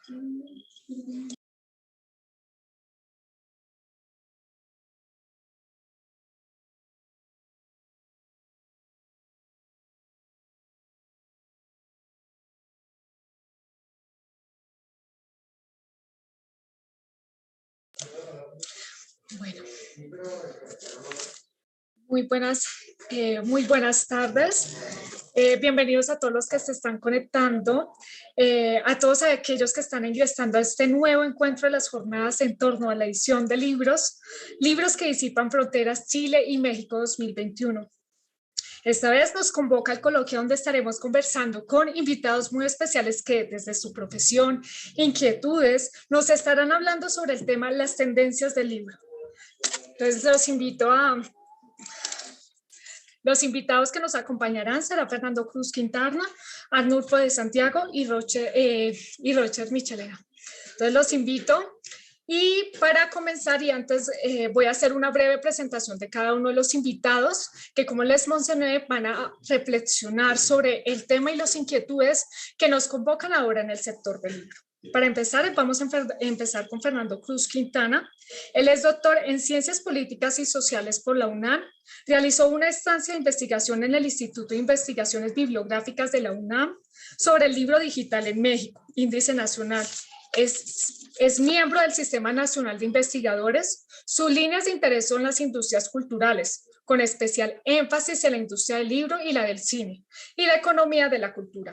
Bueno, muy buenas tardes. Bienvenidos a todos los que se están conectando, a todos aquellos que están ingresando a este nuevo encuentro de las jornadas en torno a la edición de libros que disipan fronteras Chile y México 2021. Esta vez nos convoca el coloquio donde estaremos conversando con invitados muy especiales que desde su profesión, inquietudes, nos estarán hablando sobre el tema las tendencias del libro. Entonces los invitados que nos acompañarán será Fernando Cruz Quintana, Arnulfo de Santiago y Roger Michelena. Entonces los invito y para comenzar y antes voy a hacer una breve presentación de cada uno de los invitados que como les mencioné van a reflexionar sobre el tema y las inquietudes que nos convocan ahora en el sector del libro. Para empezar, vamos a empezar con Fernando Cruz Quintana. Él es doctor en Ciencias Políticas y Sociales por la UNAM. Realizó una estancia de investigación en el Instituto de Investigaciones Bibliográficas de la UNAM sobre el libro digital en México, Índice Nacional. Es miembro del Sistema Nacional de Investigadores. Sus líneas de interés son las industrias culturales, con especial énfasis en la industria del libro y la del cine, y la economía de la cultura.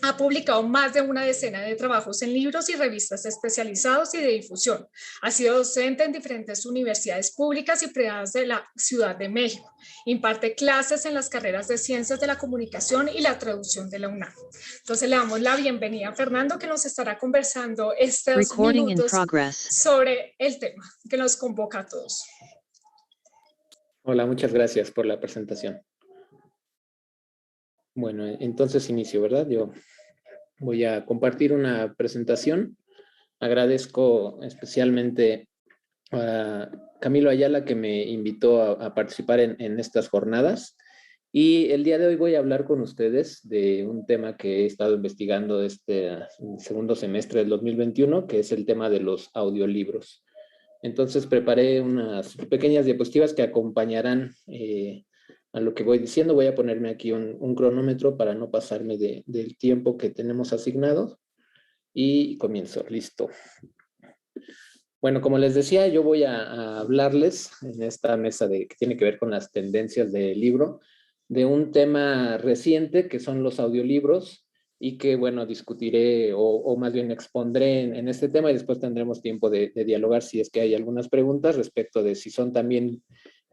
Ha publicado más de una decena de trabajos en libros y revistas especializados y de difusión. Ha sido docente en diferentes universidades públicas y privadas de la Ciudad de México. Imparte clases en las carreras de Ciencias de la Comunicación y la Traducción de la UNAM. Entonces le damos la bienvenida a Fernando, que nos estará conversando estos minutos sobre el tema que nos convoca a todos. Hola, muchas gracias por la presentación. Bueno, entonces inicio, ¿verdad? Yo voy a compartir una presentación. Agradezco especialmente a Camilo Ayala que me invitó a participar en estas jornadas. Y el día de hoy voy a hablar con ustedes de un tema que he estado investigando este segundo semestre del 2021, que es el tema de los audiolibros. Entonces preparé unas pequeñas diapositivas que acompañarán a lo que voy diciendo. Voy a ponerme aquí un cronómetro para no pasarme del tiempo que tenemos asignado. Y comienzo, listo. Bueno, como les decía, yo voy a hablarles en esta mesa que tiene que ver con las tendencias del libro, de un tema reciente que son los audiolibros y que, bueno, discutiré o más bien expondré en este tema y después tendremos tiempo de dialogar si es que hay algunas preguntas respecto de si son también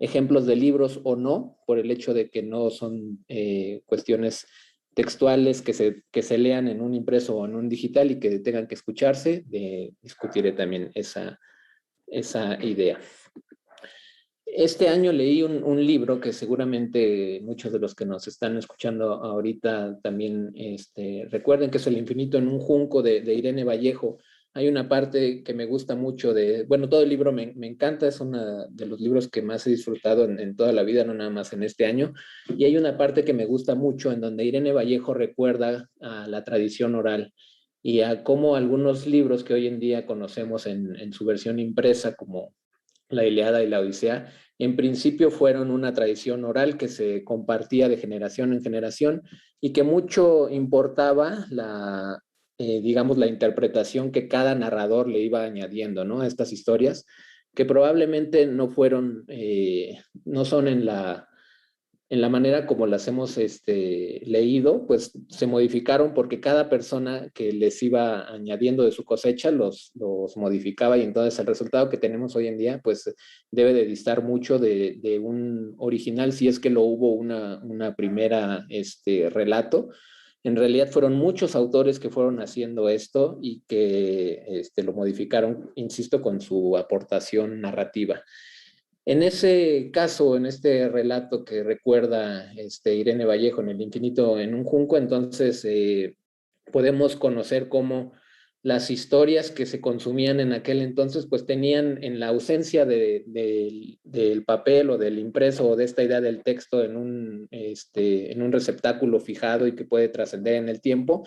ejemplos de libros o no, por el hecho de que no son cuestiones textuales que se lean en un impreso o en un digital y que tengan que escucharse. Discutiré también esa idea. Este año leí un libro que seguramente muchos de los que nos están escuchando ahorita también recuerden, que es El infinito en un junco de Irene Vallejo. Hay una parte que me gusta mucho bueno, todo el libro me encanta, es uno de los libros que más he disfrutado en toda la vida, no nada más en este año. Y hay una parte que me gusta mucho en donde Irene Vallejo recuerda a la tradición oral y a cómo algunos libros que hoy en día conocemos en su versión impresa, como la Ilíada y la Odisea, en principio fueron una tradición oral que se compartía de generación en generación y que mucho importaba digamos, la interpretación que cada narrador le iba añadiendo, ¿no?, a estas historias, que probablemente no son en la manera como las hemos leído, pues se modificaron porque cada persona que les iba añadiendo de su cosecha los modificaba, y entonces el resultado que tenemos hoy en día pues debe de distar mucho de un original, si es que lo hubo una primera relato. En realidad fueron muchos autores que fueron haciendo esto y que lo modificaron, insisto, con su aportación narrativa. En ese caso, en este relato que recuerda Irene Vallejo en El infinito en un junco, entonces podemos conocer cómo las historias que se consumían en aquel entonces pues tenían, en la ausencia del papel o del impreso o de esta idea del texto en un receptáculo fijado y que puede trascender en el tiempo,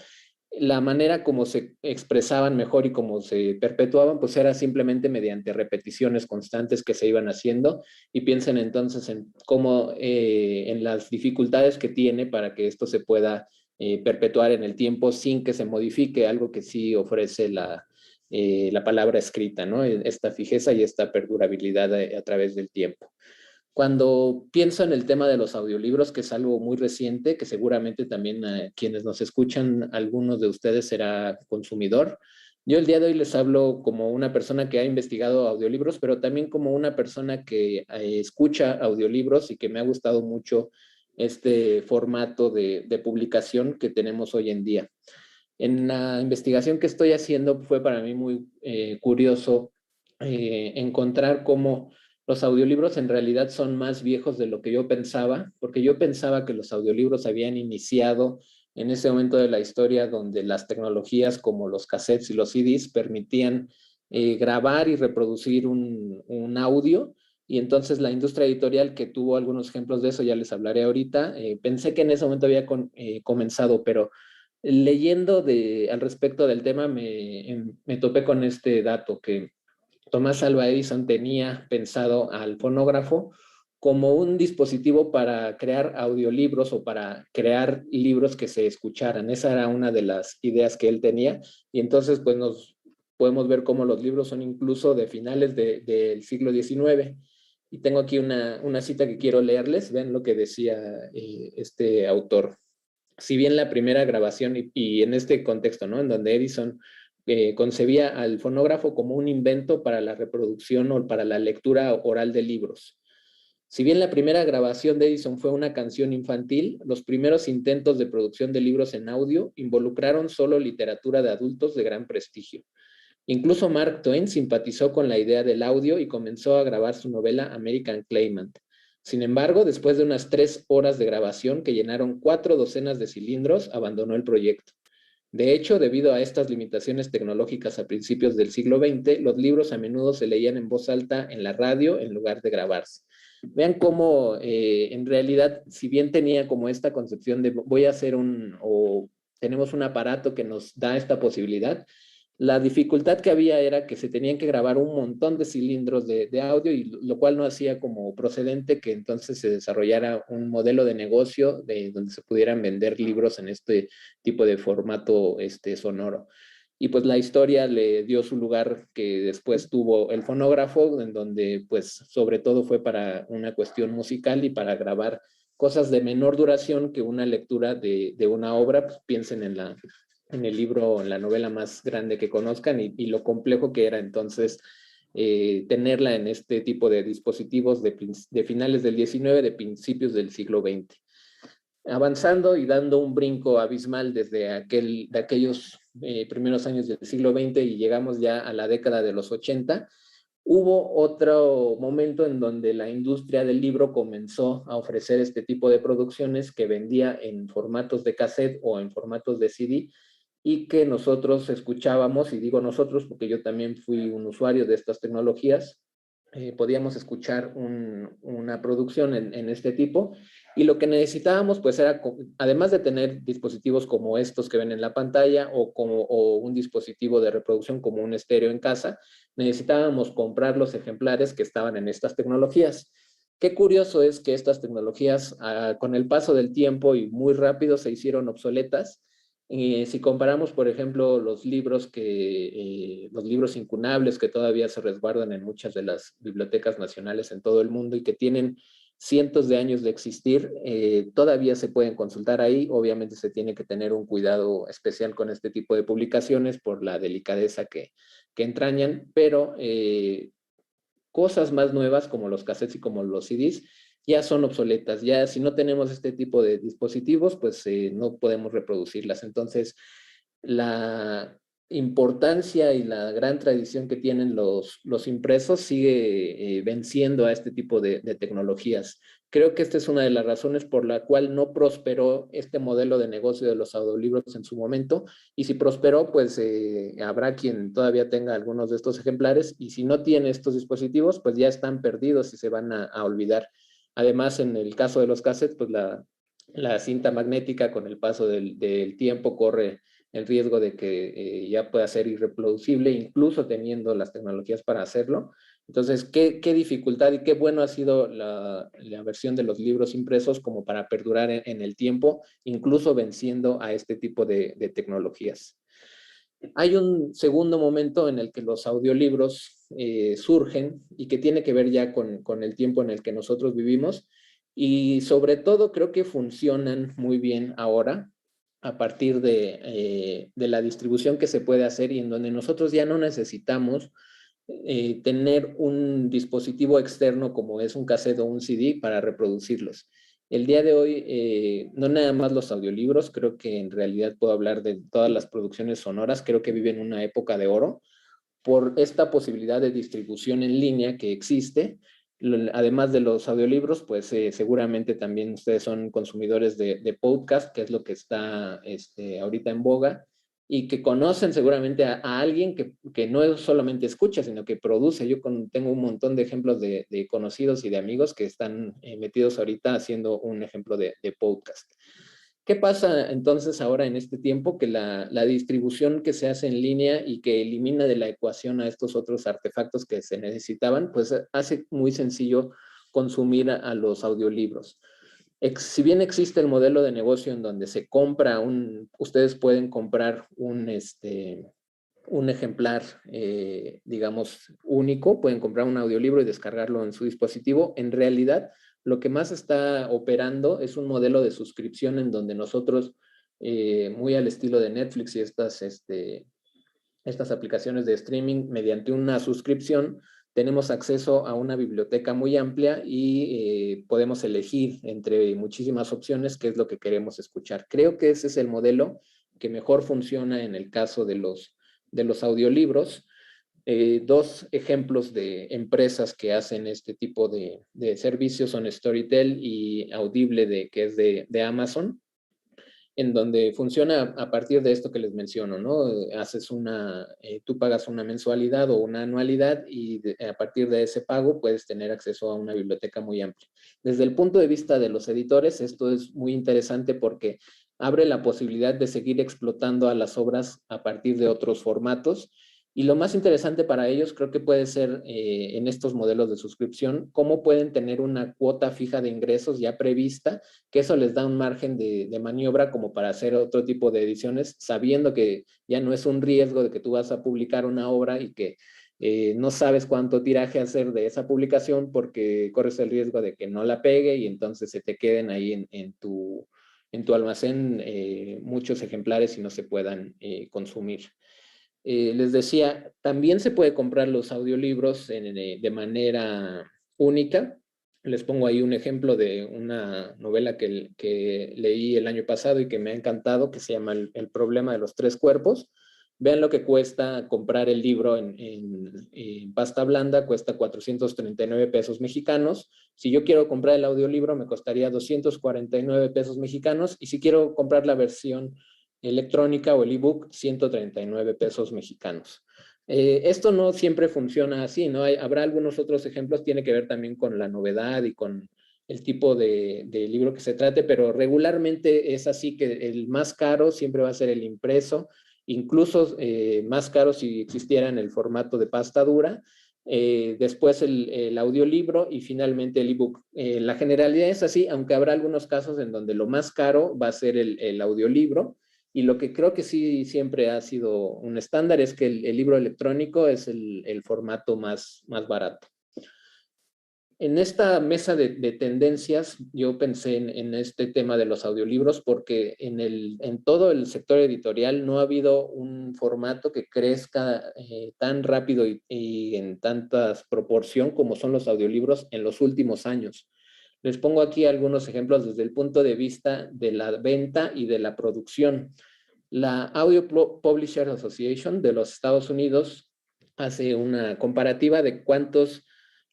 la manera como se expresaban mejor y como se perpetuaban, pues era simplemente mediante repeticiones constantes que se iban haciendo. Y piensen entonces en cómo, en las dificultades que tiene para que esto se pueda perpetuar en el tiempo sin que se modifique, algo que sí ofrece la palabra escrita, ¿no? Esta fijeza y esta perdurabilidad a través del tiempo. Cuando pienso en el tema de los audiolibros, que es algo muy reciente, que seguramente también quienes nos escuchan, algunos de ustedes será consumidor. Yo el día de hoy les hablo como una persona que ha investigado audiolibros, pero también como una persona que escucha audiolibros y que me ha gustado mucho este formato de publicación que tenemos hoy en día. En la investigación que estoy haciendo fue para mí muy curioso encontrar cómo los audiolibros en realidad son más viejos de lo que yo pensaba, porque yo pensaba que los audiolibros habían iniciado en ese momento de la historia donde las tecnologías como los cassettes y los CDs permitían grabar y reproducir un audio, y entonces la industria editorial, que tuvo algunos ejemplos de eso, ya les hablaré ahorita, pensé que en ese momento había comenzado, pero leyendo al respecto del tema me topé con este dato que Tomás Alva Edison tenía pensado al fonógrafo como un dispositivo para crear audiolibros o para crear libros que se escucharan. Esa era una de las ideas que él tenía, y entonces pues nos podemos ver cómo los libros son incluso de finales del siglo XIX. Y tengo aquí una cita que quiero leerles. Vean lo que decía este autor. Si bien la primera grabación, y en este contexto, ¿no? En donde Edison concebía al fonógrafo como un invento para la reproducción o para la lectura oral de libros. Si bien la primera grabación de Edison fue una canción infantil, los primeros intentos de producción de libros en audio involucraron solo literatura de adultos de gran prestigio. Incluso Mark Twain simpatizó con la idea del audio y comenzó a grabar su novela American Claimant. Sin embargo, después de unas 3 horas de grabación que llenaron 4 docenas de cilindros, abandonó el proyecto. De hecho, debido a estas limitaciones tecnológicas a principios del siglo XX, los libros a menudo se leían en voz alta en la radio en lugar de grabarse. Vean cómo en realidad, si bien tenía como esta concepción de voy a hacer o tenemos un aparato que nos da esta posibilidad, la dificultad que había era que se tenían que grabar un montón de cilindros de audio, y lo cual no hacía como procedente que entonces se desarrollara un modelo de negocio donde se pudieran vender libros en este tipo de formato sonoro. Y pues la historia le dio su lugar que después tuvo el fonógrafo, en donde pues sobre todo fue para una cuestión musical y para grabar cosas de menor duración que una lectura de una obra. Pues piensen en el libro, en la novela más grande que conozcan, y lo complejo que era entonces tenerla en este tipo de dispositivos de finales del XIX, de principios del siglo XX. Avanzando y dando un brinco abismal desde de aquellos primeros años del siglo XX, y llegamos ya a la década de los 80, hubo otro momento en donde la industria del libro comenzó a ofrecer este tipo de producciones que vendía en formatos de cassette o en formatos de CD, y que nosotros escuchábamos, y digo nosotros porque yo también fui un usuario de estas tecnologías, podíamos escuchar una producción en este tipo, y lo que necesitábamos pues era, además de tener dispositivos como estos que ven en la pantalla, o un dispositivo de reproducción como un estéreo en casa, necesitábamos comprar los ejemplares que estaban en estas tecnologías. Qué curioso es que estas tecnologías con el paso del tiempo y muy rápido se hicieron obsoletas. Si comparamos, por ejemplo, los libros incunables que todavía se resguardan en muchas de las bibliotecas nacionales en todo el mundo y que tienen cientos de años de existir, todavía se pueden consultar ahí. Obviamente se tiene que tener un cuidado especial con este tipo de publicaciones por la delicadeza que entrañan, pero cosas más nuevas como los cassettes y como los CDs ya son obsoletas. Ya si no tenemos este tipo de dispositivos, pues no podemos reproducirlas. Entonces, la importancia y la gran tradición que tienen los impresos sigue venciendo a este tipo de tecnologías. Creo que esta es una de las razones por la cual no prosperó este modelo de negocio de los audiolibros en su momento, y si prosperó, pues habrá quien todavía tenga algunos de estos ejemplares, y si no tiene estos dispositivos, pues ya están perdidos y se van a olvidar. Además, en el caso de los cassettes, pues la cinta magnética con el paso del tiempo corre el riesgo de que ya pueda ser irreproducible, incluso teniendo las tecnologías para hacerlo. Entonces, ¿qué dificultad y qué bueno ha sido la versión de los libros impresos como para perdurar en el tiempo, incluso venciendo a este tipo de tecnologías? Hay un segundo momento en el que los audiolibros surgen y que tiene que ver ya con el tiempo en el que nosotros vivimos, y sobre todo creo que funcionan muy bien ahora a partir de la distribución que se puede hacer y en donde nosotros ya no necesitamos tener un dispositivo externo como es un cassette o un CD para reproducirlos. El día de hoy, no nada más los audiolibros, creo que en realidad puedo hablar de todas las producciones sonoras, creo que viven una época de oro por esta posibilidad de distribución en línea que existe. Además de los audiolibros, pues seguramente también ustedes son consumidores de podcast, que es lo que está ahorita en boga, y que conocen seguramente a alguien que no solamente escucha, sino que produce. Yo tengo un montón de ejemplos de conocidos y de amigos que están metidos ahorita haciendo un ejemplo de podcast. ¿Qué pasa entonces ahora en este tiempo? Que la distribución que se hace en línea y que elimina de la ecuación a estos otros artefactos que se necesitaban, pues hace muy sencillo consumir a los audiolibros. Si bien existe el modelo de negocio en donde se compra ustedes pueden comprar un ejemplar, digamos, único, pueden comprar un audiolibro y descargarlo en su dispositivo. En realidad, lo que más está operando es un modelo de suscripción en donde nosotros, muy al estilo de Netflix y estas aplicaciones de streaming, mediante una suscripción, tenemos acceso a una biblioteca muy amplia y podemos elegir entre muchísimas opciones qué es lo que queremos escuchar. Creo que ese es el modelo que mejor funciona en el caso de los audiolibros. Dos ejemplos de empresas que hacen este tipo de servicios son Storytel y Audible, que es de Amazon, en donde funciona a partir de esto que les menciono, ¿no? Tú pagas una mensualidad o una anualidad y a partir de ese pago puedes tener acceso a una biblioteca muy amplia. Desde el punto de vista de los editores, esto es muy interesante porque abre la posibilidad de seguir explotando a las obras a partir de otros formatos. Y lo más interesante para ellos creo que puede ser en estos modelos de suscripción, cómo pueden tener una cuota fija de ingresos ya prevista, que eso les da un margen de maniobra como para hacer otro tipo de ediciones, sabiendo que ya no es un riesgo de que tú vas a publicar una obra y que no sabes cuánto tiraje hacer de esa publicación porque corres el riesgo de que no la pegue y entonces se te queden ahí en tu almacén muchos ejemplares y no se puedan consumir. Les decía, también se puede comprar los audiolibros de manera única. Les pongo ahí un ejemplo de una novela que leí el año pasado y que me ha encantado, que se llama El problema de los tres cuerpos. Vean lo que cuesta comprar el libro en pasta blanda, cuesta 439 pesos mexicanos. Si yo quiero comprar el audiolibro, me costaría 249 pesos mexicanos. Y si quiero comprar la versión electrónica o el ebook, 139 pesos mexicanos. Esto no siempre funciona así, ¿no? Habrá algunos otros ejemplos, tiene que ver también con la novedad y con el tipo de libro que se trate, pero regularmente es así que el más caro siempre va a ser el impreso, incluso más caro si existiera en el formato de pasta dura, después el audiolibro y finalmente el ebook. La generalidad es así, aunque habrá algunos casos en donde lo más caro va a ser el audiolibro. Y lo que creo que sí siempre ha sido un estándar es que el libro electrónico es el formato más barato. En esta mesa de tendencias, yo pensé en este tema de los audiolibros porque en todo el sector editorial no ha habido un formato que crezca tan rápido y en tanta proporción como son los audiolibros en los últimos años. Les pongo aquí algunos ejemplos desde el punto de vista de la venta y de la producción. La Audio Publishers Association de los Estados Unidos hace una comparativa de cuántos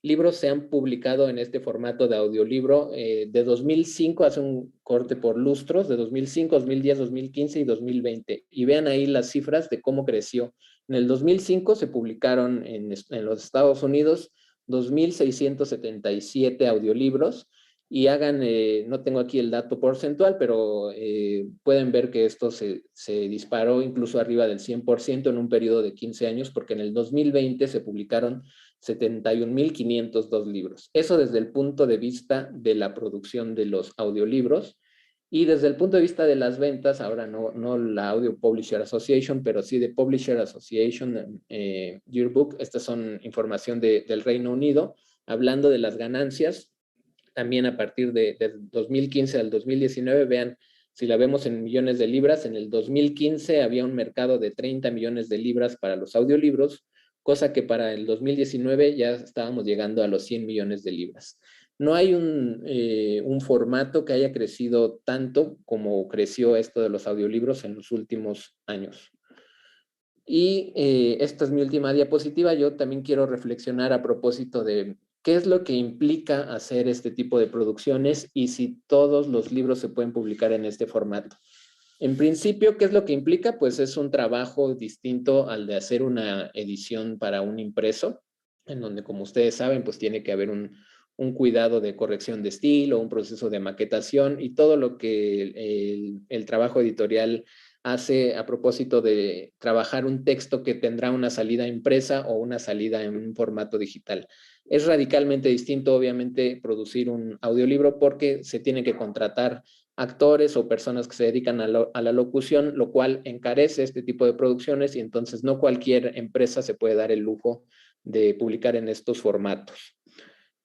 libros se han publicado en este formato de audiolibro. De 2005, hace un corte por lustros, de 2005, 2010, 2015 y 2020. Y vean ahí las cifras de cómo creció. En el 2005 se publicaron en los Estados Unidos 2.677 audiolibros y hagan, no tengo aquí el dato porcentual, pero pueden ver que esto se disparó incluso arriba del 100% en un periodo de 15 años, porque en el 2020 se publicaron 71.502 libros. Eso desde el punto de vista de la producción de los audiolibros. Y desde el punto de vista de las ventas, ahora no la Audio Publisher Association, pero sí de Publisher Association Yearbook, estas son información del Reino Unido, hablando de las ganancias, también a partir de 2015 al 2019, vean, si la vemos en millones de libras, en el 2015 había un mercado de 30 millones de libras para los audiolibros, cosa que para el 2019 ya estábamos llegando a los 100 millones de libras. No hay un formato que haya crecido tanto como creció esto de los audiolibros en los últimos años. Y esta es mi última diapositiva. Yo también quiero reflexionar a propósito de qué es lo que implica hacer este tipo de producciones y si todos los libros se pueden publicar en este formato. En principio, ¿qué es lo que implica? Pues es un trabajo distinto al de hacer una edición para un impreso, en donde, como ustedes saben, pues tiene que haber un cuidado de corrección de estilo, un proceso de maquetación y todo lo que el trabajo editorial hace a propósito de trabajar un texto que tendrá una salida impresa o una salida en un formato digital. Es radicalmente distinto, obviamente, producir un audiolibro porque se tiene que contratar actores o personas que se dedican a la locución, lo cual encarece este tipo de producciones y entonces no cualquier empresa se puede dar el lujo de publicar en estos formatos.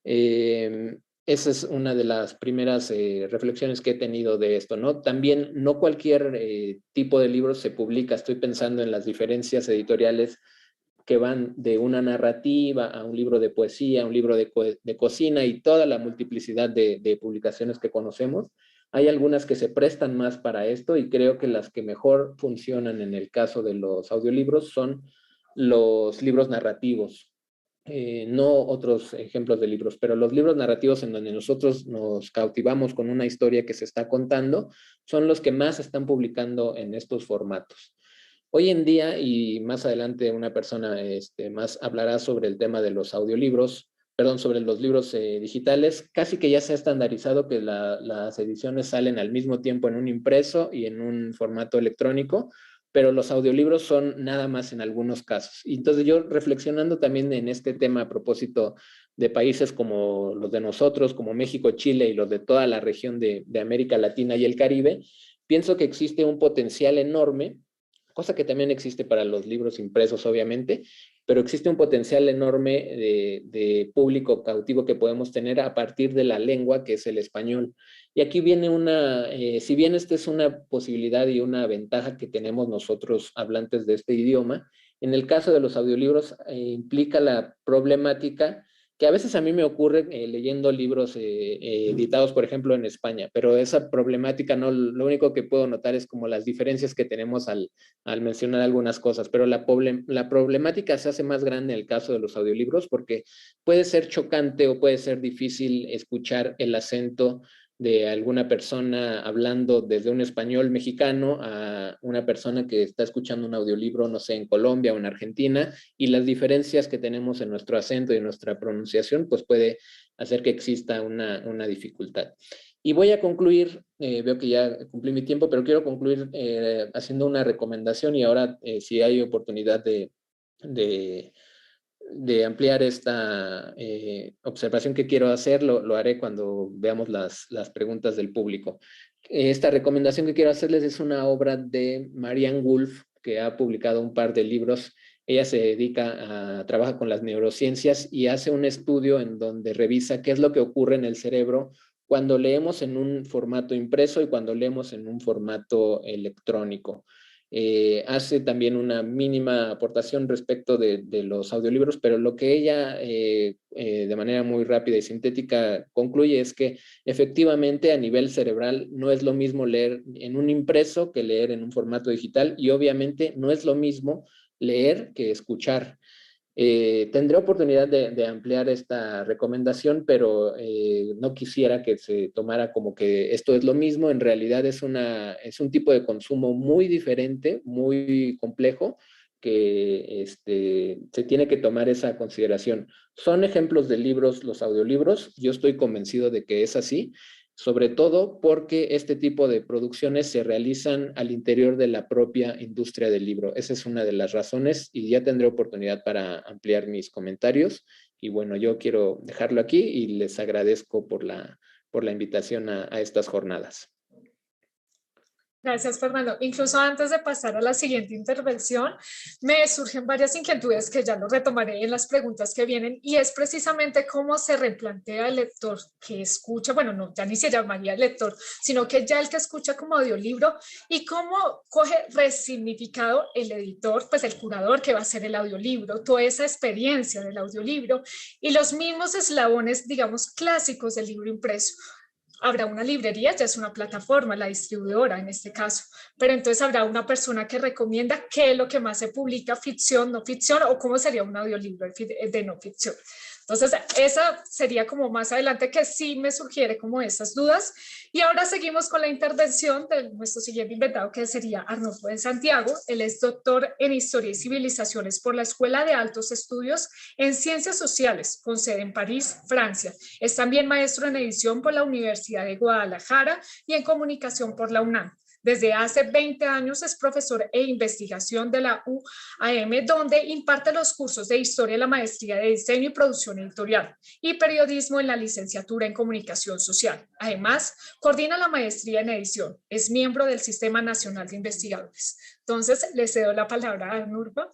Esa es una de las primeras reflexiones que he tenido de esto, ¿no? También no cualquier tipo de libro se publica. Estoy pensando en las diferencias editoriales que van de una narrativa a un libro de poesía, a un libro de cocina y toda la multiplicidad de publicaciones que conocemos. Hay algunas que se prestan más para esto y creo que las que mejor funcionan en el caso de los audiolibros son los libros narrativos. No otros ejemplos de libros, pero los libros narrativos en donde nosotros nos cautivamos con una historia que se está contando son los que más se están publicando en estos formatos. Hoy en día, y más adelante una persona más hablará sobre el tema de los audiolibros, perdón, sobre los libros digitales, casi que ya se ha estandarizado que las ediciones salen al mismo tiempo en un impreso y en un formato electrónico, pero los audiolibros son nada más en algunos casos. Y entonces yo reflexionando también en este tema a propósito de países como los de nosotros, como México, Chile y los de toda la región de América Latina y el Caribe, pienso que existe un potencial enorme, cosa que también existe para los libros impresos, obviamente, pero existe un potencial enorme de público cautivo que podemos tener a partir de la lengua que es el español. Y aquí viene si bien esta es una posibilidad y una ventaja que tenemos nosotros hablantes de este idioma, en el caso de los audiolibros implica la problemática que a veces a mí me ocurre leyendo libros editados, por ejemplo, en España, pero esa problemática no, lo único que puedo notar es como las diferencias que tenemos al mencionar algunas cosas, pero la problemática se hace más grande en el caso de los audiolibros porque puede ser chocante o puede ser difícil escuchar el acento de alguna persona hablando desde un español mexicano a una persona que está escuchando un audiolibro, no sé, en Colombia o en Argentina, y las diferencias que tenemos en nuestro acento y en nuestra pronunciación, pues puede hacer que exista una dificultad. Y voy a concluir, veo que ya cumplí mi tiempo, pero quiero concluir haciendo una recomendación y ahora si hay oportunidad de ampliar esta observación que quiero hacer, lo haré cuando veamos las preguntas del público. Esta recomendación que quiero hacerles es una obra de Marianne Wolf, que ha publicado un par de libros. Ella se dedica trabaja con las neurociencias y hace un estudio en donde revisa qué es lo que ocurre en el cerebro cuando leemos en un formato impreso y cuando leemos en un formato electrónico. Hace también una mínima aportación respecto de los audiolibros, pero lo que ella de manera muy rápida y sintética concluye es que efectivamente a nivel cerebral no es lo mismo leer en un impreso que leer en un formato digital y obviamente no es lo mismo leer que escuchar. Tendré oportunidad de ampliar esta recomendación, pero no quisiera que se tomara como que esto es lo mismo. En realidad es un tipo de consumo muy diferente, muy complejo, que se tiene que tomar esa consideración. ¿Son ejemplos de libros los audiolibros? Yo estoy convencido de que es así, sobre todo porque este tipo de producciones se realizan al interior de la propia industria del libro. Esa es una de las razones y ya tendré oportunidad para ampliar mis comentarios. Y bueno, yo quiero dejarlo aquí y les agradezco por la invitación a estas jornadas. Gracias, Fernando. Incluso antes de pasar a la siguiente intervención, me surgen varias inquietudes que ya lo retomaré en las preguntas que vienen, y es precisamente cómo se replantea el lector que escucha, bueno, no, ya ni se llamaría lector, sino que ya el que escucha como audiolibro, y cómo coge resignificado el editor, pues el curador que va a hacer el audiolibro, toda esa experiencia del audiolibro y los mismos eslabones, digamos, clásicos del libro impreso. Habrá una librería, ya es una plataforma, la distribuidora en este caso, pero entonces habrá una persona que recomienda qué es lo que más se publica, ficción, no ficción, o cómo sería un audiolibro de no ficción. Entonces, esa sería como más adelante, que sí me sugiere como esas dudas. Y ahora seguimos con la intervención de nuestro siguiente invitado, que sería Arnulfo de Santiago. Él es doctor en Historia y Civilizaciones por la Escuela de Altos Estudios en Ciencias Sociales, con sede en París, Francia. Es también maestro en edición por la Universidad de Guadalajara y en comunicación por la UNAM. Desde hace 20 años es profesor e investigación de la UAM, donde imparte los cursos de Historia, la maestría de Diseño y Producción Editorial y Periodismo en la licenciatura en Comunicación Social. Además, coordina la maestría en edición. Es miembro del Sistema Nacional de Investigadores. Entonces, le cedo la palabra a Arnulfo.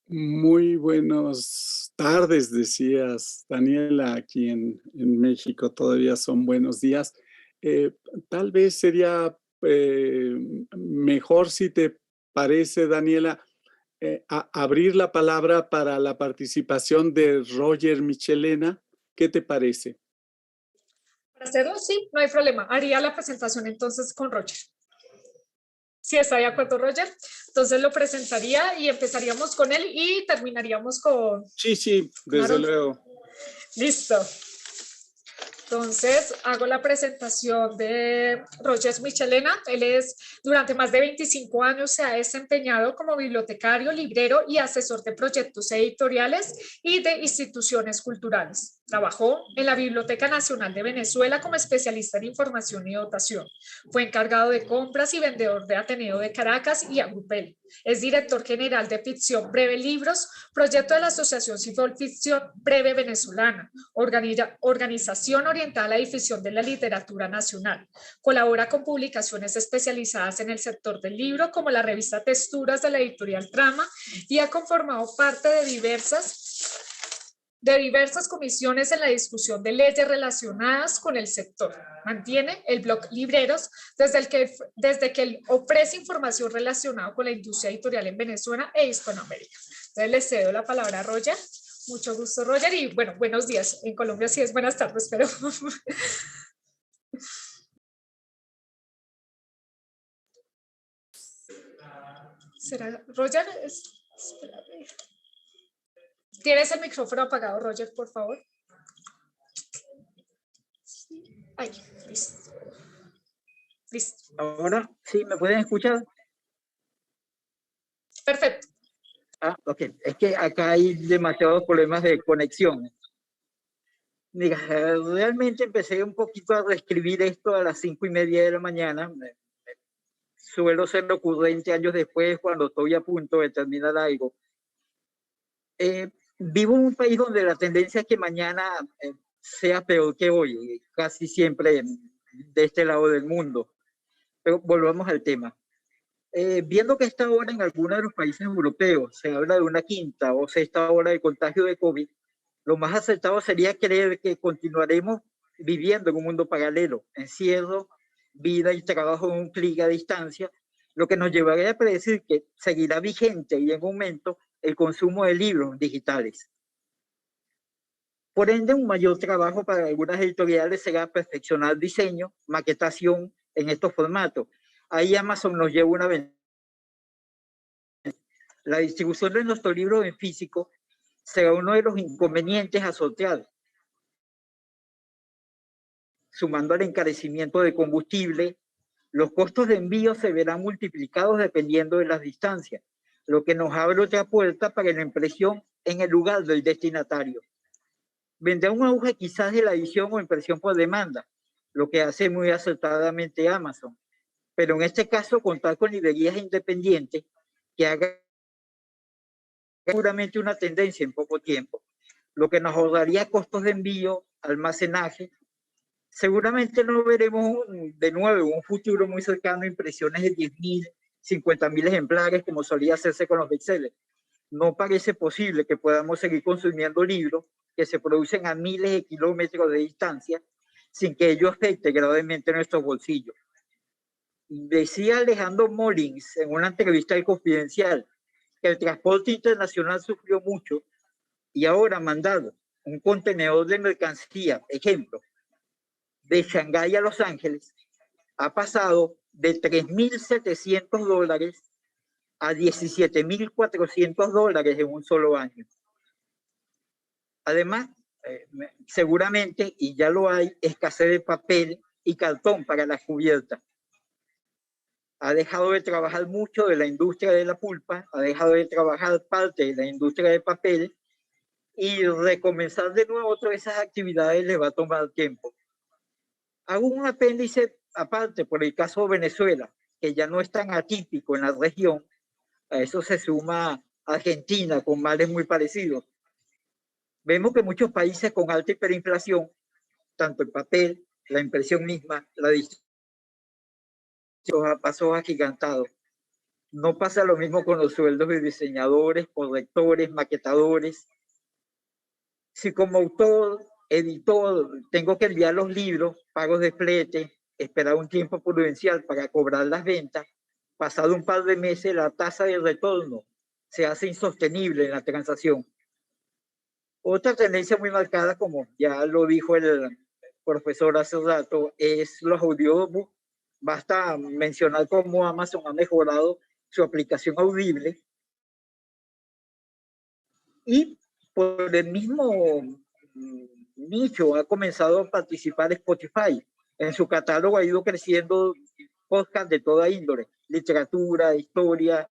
Muy buenas tardes, decías, Daniela, aquí en México todavía son buenos días. Tal vez sería mejor, si te parece, Daniela, abrir la palabra para la participación de Roger Michelena. ¿Qué te parece? Para hacerlo, sí, no hay problema. Haría la presentación entonces con Roger. Sí, está de acuerdo, Roger. Entonces lo presentaría y empezaríamos con él y terminaríamos con... Sí, desde luego. Listo. Entonces, hago la presentación de Roger Michelena. Él durante más de 25 años se ha desempeñado como bibliotecario, librero y asesor de proyectos editoriales y de instituciones culturales. Trabajó en la Biblioteca Nacional de Venezuela como especialista en información y dotación. Fue encargado de compras y vendedor de Ateneo de Caracas y Agrupel. Es director general de Ficción Breve Libros, proyecto de la Asociación Civil Ficción Breve Venezolana, organización orientada a la difusión de la literatura nacional. Colabora con publicaciones especializadas en el sector del libro, como la revista Texturas de la editorial Trama, y ha conformado parte de diversas comisiones en la discusión de leyes relacionadas con el sector. Mantiene el blog Libreros, desde que él ofrece información relacionada con la industria editorial en Venezuela e Hispanoamérica. Entonces le cedo la palabra a Roger. Mucho gusto, Roger, y bueno, buenos días. En Colombia sí es buenas tardes, pero... ¿Será Roger? Espérame. ¿Tienes el micrófono apagado, Roger, por favor? Ahí, listo. Listo. Ahora, ¿sí? ¿Me pueden escuchar? Perfecto. Ok. Es que acá hay demasiados problemas de conexión. Mira, realmente empecé un poquito a reescribir esto a las 5:30 de la mañana. Suelo ser ocurrente años después, cuando estoy a punto de terminar algo. Vivo en un país donde la tendencia es que mañana sea peor que hoy, casi siempre de este lado del mundo. Pero volvamos al tema. Viendo que a esta hora en algunos de los países europeos se habla de una quinta o sexta ola de contagio de COVID, lo más acertado sería creer que continuaremos viviendo en un mundo paralelo, encierro, vida y trabajo en un clic a distancia, lo que nos llevaría a predecir que seguirá vigente y en aumento el consumo de libros digitales. Por ende, un mayor trabajo para algunas editoriales será perfeccionar diseño, maquetación en estos formatos. Ahí Amazon nos lleva una ventaja. La distribución de nuestro libro en físico será uno de los inconvenientes a sortear, sumando al encarecimiento de combustible, Los costos de envío se verán multiplicados dependiendo de las distancias, lo que nos abre otra puerta para la impresión en el lugar del destinatario. Vendrá un auge quizás de la edición o impresión por demanda, lo que hace muy acertadamente Amazon. Pero en este caso, contar con librerías independientes que hagan seguramente una tendencia en poco tiempo, lo que nos ahorraría costos de envío, almacenaje. Seguramente no veremos de nuevo en un futuro muy cercano impresiones de 10.000, 50.000 ejemplares como solía hacerse con los bestsellers. No parece posible que podamos seguir consumiendo libros que se producen a miles de kilómetros de distancia sin que ello afecte gravemente nuestros bolsillos. Decía Alejandro Mollins en una entrevista al Confidencial que el transporte internacional sufrió mucho y ahora mandar un contenedor de mercancía, ejemplo, de Shanghái a Los Ángeles, ha pasado de $3.700 a $17.400 en un solo año. Además, seguramente, y ya lo hay, escasez de papel y cartón para las cubiertas. Ha dejado de trabajar mucho de la industria de la pulpa, ha dejado de trabajar parte de la industria de papel, y recomenzar de nuevo todas esas actividades le va a tomar tiempo. Hago un apéndice aparte por el caso de Venezuela, que ya no es tan atípico en la región. A eso se suma Argentina con males muy parecidos. Vemos que muchos países con alta hiperinflación, tanto el papel, la impresión misma, la distribución a pasos agigantados. No pasa lo mismo con los sueldos de diseñadores, correctores, maquetadores. Si como autor, editor, tengo que enviar los libros, pagos de flete, esperar un tiempo prudencial para cobrar las ventas, pasado un par de meses la tasa de retorno se hace insostenible en la transacción. Otra tendencia muy marcada, como ya lo dijo el profesor hace rato, es los audiobooks. Basta mencionar cómo Amazon ha mejorado su aplicación audible y por el mismo nicho ha comenzado a participar Spotify. En su catálogo ha ido creciendo podcast de toda índole, literatura, historia,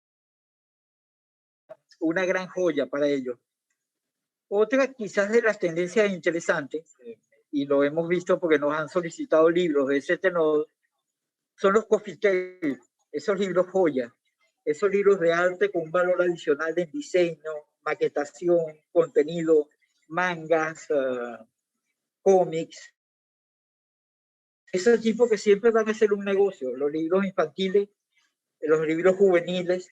una gran joya para ellos. Otra quizás de las tendencias interesantes, y lo hemos visto porque nos han solicitado libros de ese tenor, son los coffee tales, esos libros joya, esos libros de arte con un valor adicional en diseño, maquetación, contenido, mangas, cómics. Ese tipo que siempre van a ser un negocio, los libros infantiles, los libros juveniles,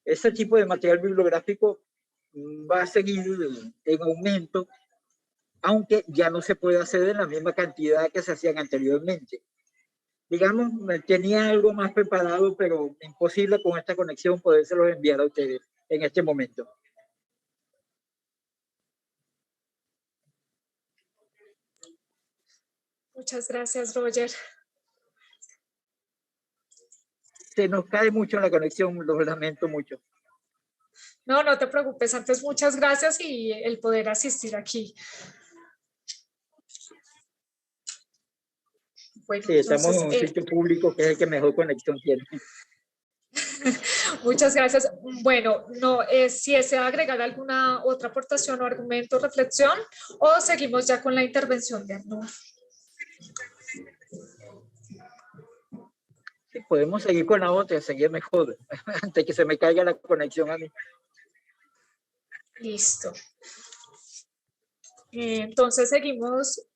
ese tipo de material bibliográfico va a seguir en aumento, aunque ya no se puede hacer en la misma cantidad que se hacían anteriormente. Digamos, tenía algo más preparado, pero imposible con esta conexión podérselos enviar a ustedes en este momento. Muchas gracias, Roger. Se nos cae mucho la conexión, lo lamento mucho. No, no te preocupes. Antes, muchas gracias y el poder asistir aquí. Bueno, sí, estamos en un sitio público que es el que mejor conexión tiene. Muchas gracias. Bueno, no, si desea agregar alguna otra aportación o argumento, reflexión, o seguimos ya con la intervención de Arnulfo. Sí, podemos seguir con la otra, seguir mejor, antes que se me caiga la conexión a mí. Listo. Entonces seguimos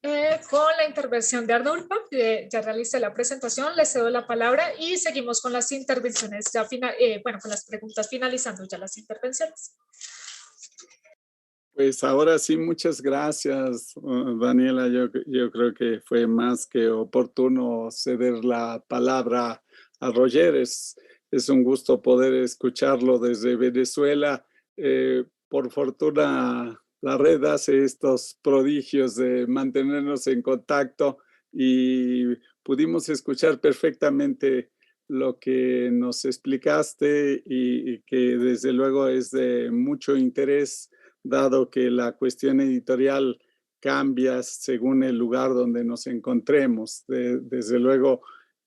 con la intervención de Arnulfo. Ya realicé la presentación, le cedo la palabra y seguimos con las intervenciones, ya con las preguntas, finalizando ya las intervenciones. Pues ahora sí, muchas gracias, Daniela. Yo creo que fue más que oportuno ceder la palabra a Roger. Es un gusto poder escucharlo desde Venezuela. Por fortuna, la red hace estos prodigios de mantenernos en contacto y pudimos escuchar perfectamente lo que nos explicaste y que desde luego es de mucho interés, dado que la cuestión editorial cambia según el lugar donde nos encontremos. Desde luego,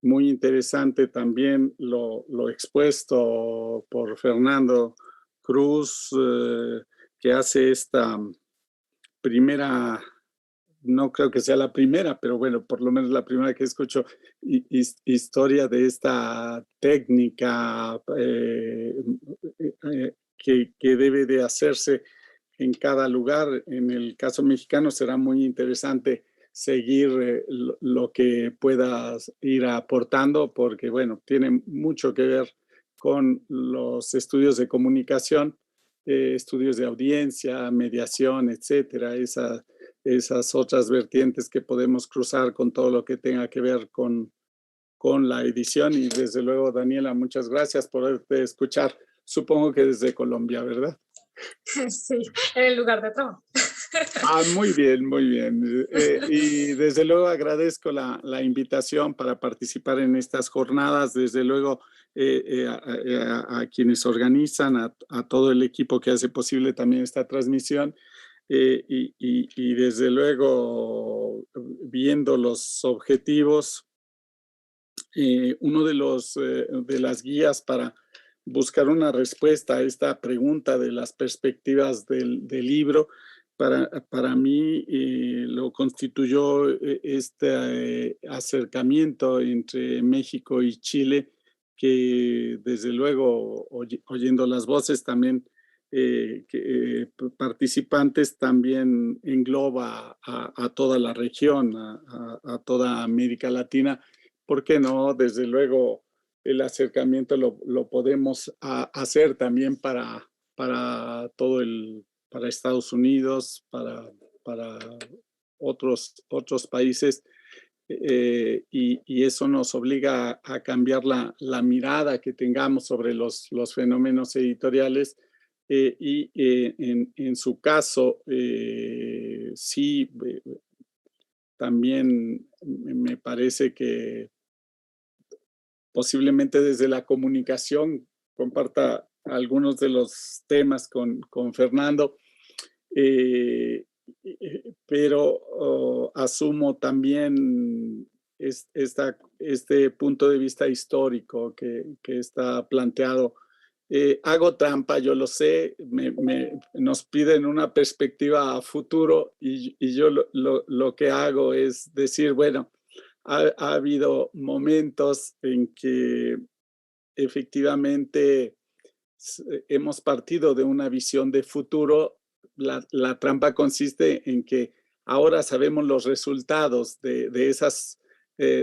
muy interesante también lo expuesto por Fernando Cruz, que hace esta primera, no creo que sea la primera, pero bueno, por lo menos la primera que escucho, historia de esta técnica que debe de hacerse en cada lugar. En el caso mexicano será muy interesante seguir lo que puedas ir aportando, porque bueno, tiene mucho que ver con los estudios de comunicación, estudios de audiencia, mediación, etcétera, esas otras vertientes que podemos cruzar con todo lo que tenga que ver con la edición. Y desde luego, Daniela, muchas gracias por poderte escuchar, supongo que desde Colombia, ¿verdad? Sí, en el lugar de trabajo. Muy bien, muy bien. Y desde luego agradezco la invitación para participar en estas jornadas, desde luego a quienes organizan, a todo el equipo que hace posible también esta transmisión, y desde luego viendo los objetivos, uno de las guías para buscar una respuesta a esta pregunta de las perspectivas del libro, para mí lo constituyó este acercamiento entre México y Chile, que desde luego, oyendo las voces también, participantes, también engloba a toda la región, a toda América Latina. ¿Por qué no? Desde luego, el acercamiento lo podemos hacer también para para Estados Unidos, para otros países, y eso nos obliga a cambiar la mirada que tengamos sobre los fenómenos editoriales, y en su caso, sí, también me parece que posiblemente desde la comunicación comparta algunos de los temas con Fernando, pero asumo también este punto de vista histórico que está planteado. Hago trampa, yo lo sé, nos piden una perspectiva a futuro, y yo lo que hago es decir, bueno, ha habido momentos en que efectivamente hemos partido de una visión de futuro. La trampa consiste en que ahora sabemos los resultados de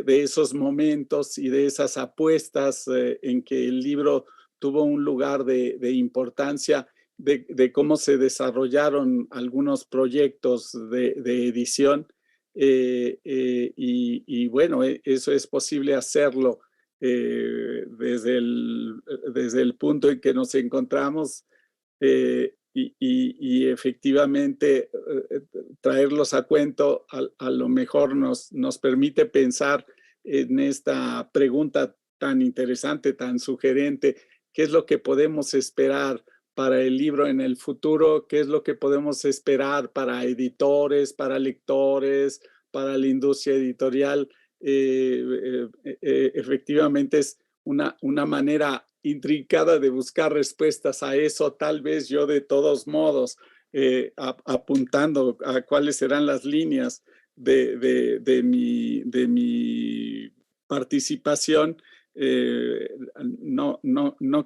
esos momentos y de esas apuestas, en que el libro tuvo un lugar de importancia, de cómo se desarrollaron algunos proyectos de edición, y bueno, eso es posible hacerlo desde el punto en que nos encontramos, y efectivamente traerlos a cuento a lo mejor nos permite pensar en esta pregunta tan interesante, tan sugerente: ¿qué es lo que podemos esperar para el libro en el futuro? ¿Qué es lo que podemos esperar para editores, para lectores, para la industria editorial? Efectivamente es una manera intrincada de buscar respuestas a eso. Tal vez yo, de todos modos, apuntando a cuáles serán las líneas de mi participación, no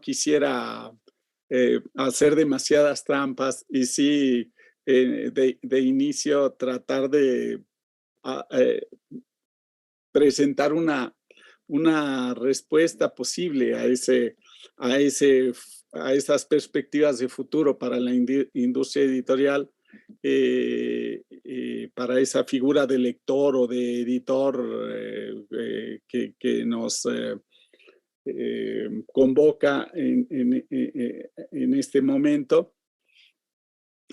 quisiera hacer demasiadas trampas, y sí, de inicio tratar de presentar una respuesta posible a esas perspectivas de futuro para la industria editorial, para esa figura de lector o de editor que nos convoca en este momento.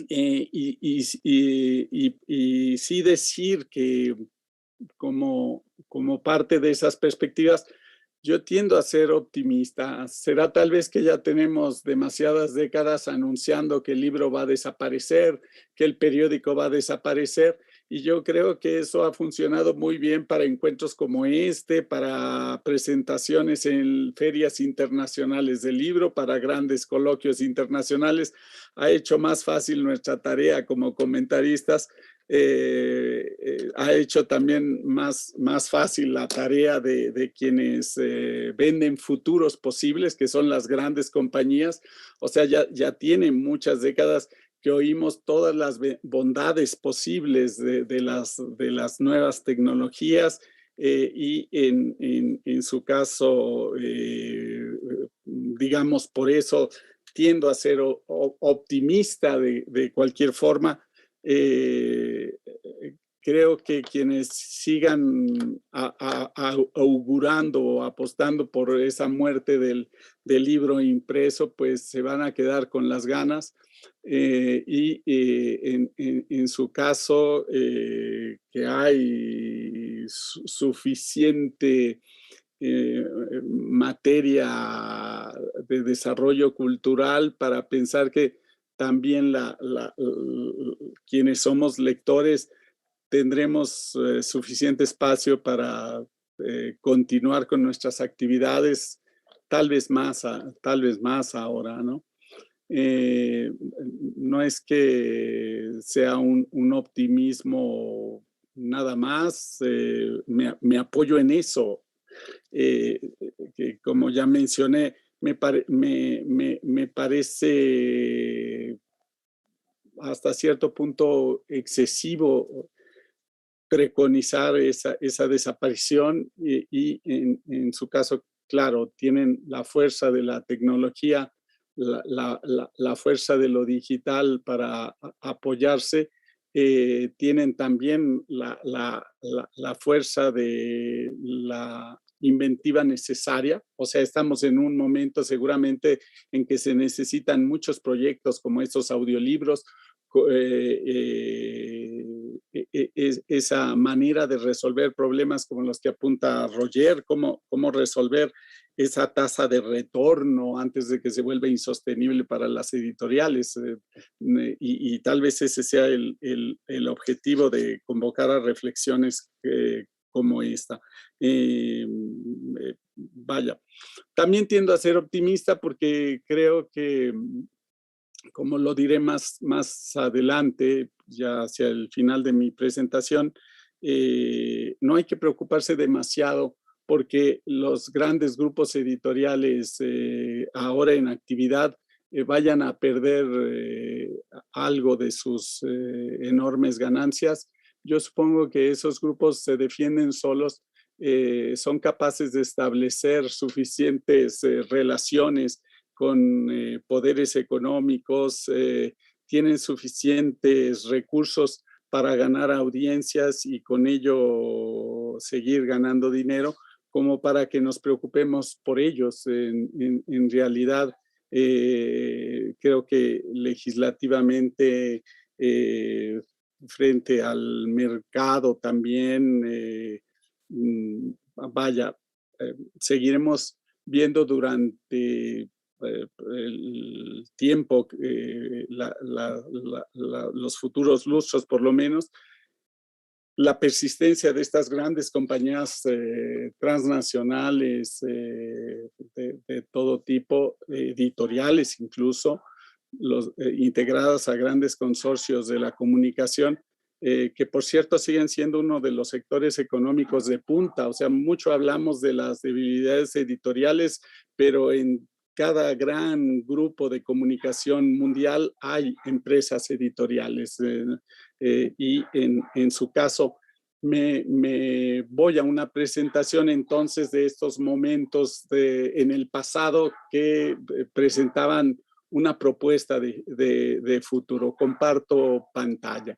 Y sí decir que como parte de esas perspectivas, yo tiendo a ser optimista. Será tal vez que ya tenemos demasiadas décadas anunciando que el libro va a desaparecer, que el periódico va a desaparecer, y yo creo que eso ha funcionado muy bien para encuentros como este, para presentaciones en ferias internacionales del libro, para grandes coloquios internacionales. Ha hecho más fácil nuestra tarea como comentaristas. Ha hecho también más fácil la tarea de quienes venden futuros posibles, que son las grandes compañías. O sea, ya tienen muchas décadas que oímos todas las bondades posibles de las nuevas tecnologías, y en su caso, digamos, por eso tiendo a ser optimista de cualquier forma. Creo que quienes sigan augurando o apostando por esa muerte del libro impreso, pues se van a quedar con las ganas. En su caso, que hay suficiente materia de desarrollo cultural para pensar que también quienes somos lectores tendremos suficiente espacio para continuar con nuestras actividades, tal vez más ahora, ¿no? No es que sea un optimismo nada más, me apoyo en eso, que como ya mencioné, me parece hasta cierto punto excesivo preconizar esa desaparición, y en su caso, claro, tienen la fuerza de la tecnología, la fuerza de lo digital para apoyarse. Tienen también la fuerza de la inventiva necesaria. O sea, estamos en un momento seguramente en que se necesitan muchos proyectos como estos audiolibros, esa manera de resolver problemas como los que apunta Roger, cómo resolver esa tasa de retorno antes de que se vuelva insostenible para las editoriales, y tal vez ese sea el objetivo de convocar a reflexiones como esta. Vaya, también tiendo a ser optimista porque creo que, como lo diré más adelante, ya hacia el final de mi presentación, no hay que preocuparse demasiado porque los grandes grupos editoriales ahora en actividad vayan a perder algo de sus enormes ganancias. Yo supongo que esos grupos se defienden solos, son capaces de establecer suficientes relaciones con poderes económicos, tienen suficientes recursos para ganar audiencias y con ello seguir ganando dinero, como para que nos preocupemos por ellos. En realidad, creo que legislativamente, frente al mercado también, vaya, seguiremos viendo durante el tiempo, los futuros lustros por lo menos, la persistencia de estas grandes compañías transnacionales de todo tipo, editoriales incluso, integradas a grandes consorcios de la comunicación, que por cierto siguen siendo uno de los sectores económicos de punta. O sea, mucho hablamos de las debilidades editoriales, pero en cada gran grupo de comunicación mundial hay empresas editoriales, y en su caso me voy a una presentación entonces de estos momentos en el pasado que presentaban una propuesta de futuro. Comparto pantalla.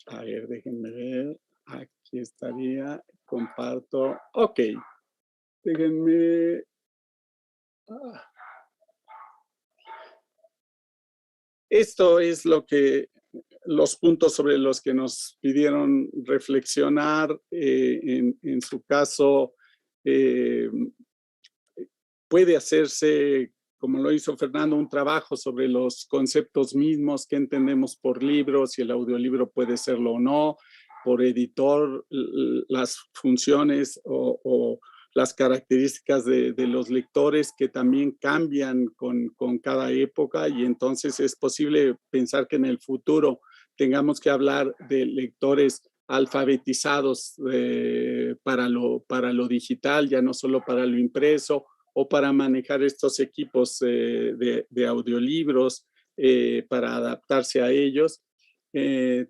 A ver, déjenme ver. Aquí estaría. Comparto. Ok. Déjenme. Esto es los puntos sobre los que nos pidieron reflexionar. En su caso, puede hacerse, como lo hizo Fernando, un trabajo sobre los conceptos mismos que entendemos por libro, si el audiolibro puede serlo o no, por editor las funciones o las características de los lectores que también cambian con cada época, y entonces es posible pensar que en el futuro tengamos que hablar de lectores alfabetizados para lo digital, ya no solo para lo impreso, o para manejar estos equipos de audiolibros, para adaptarse a ellos.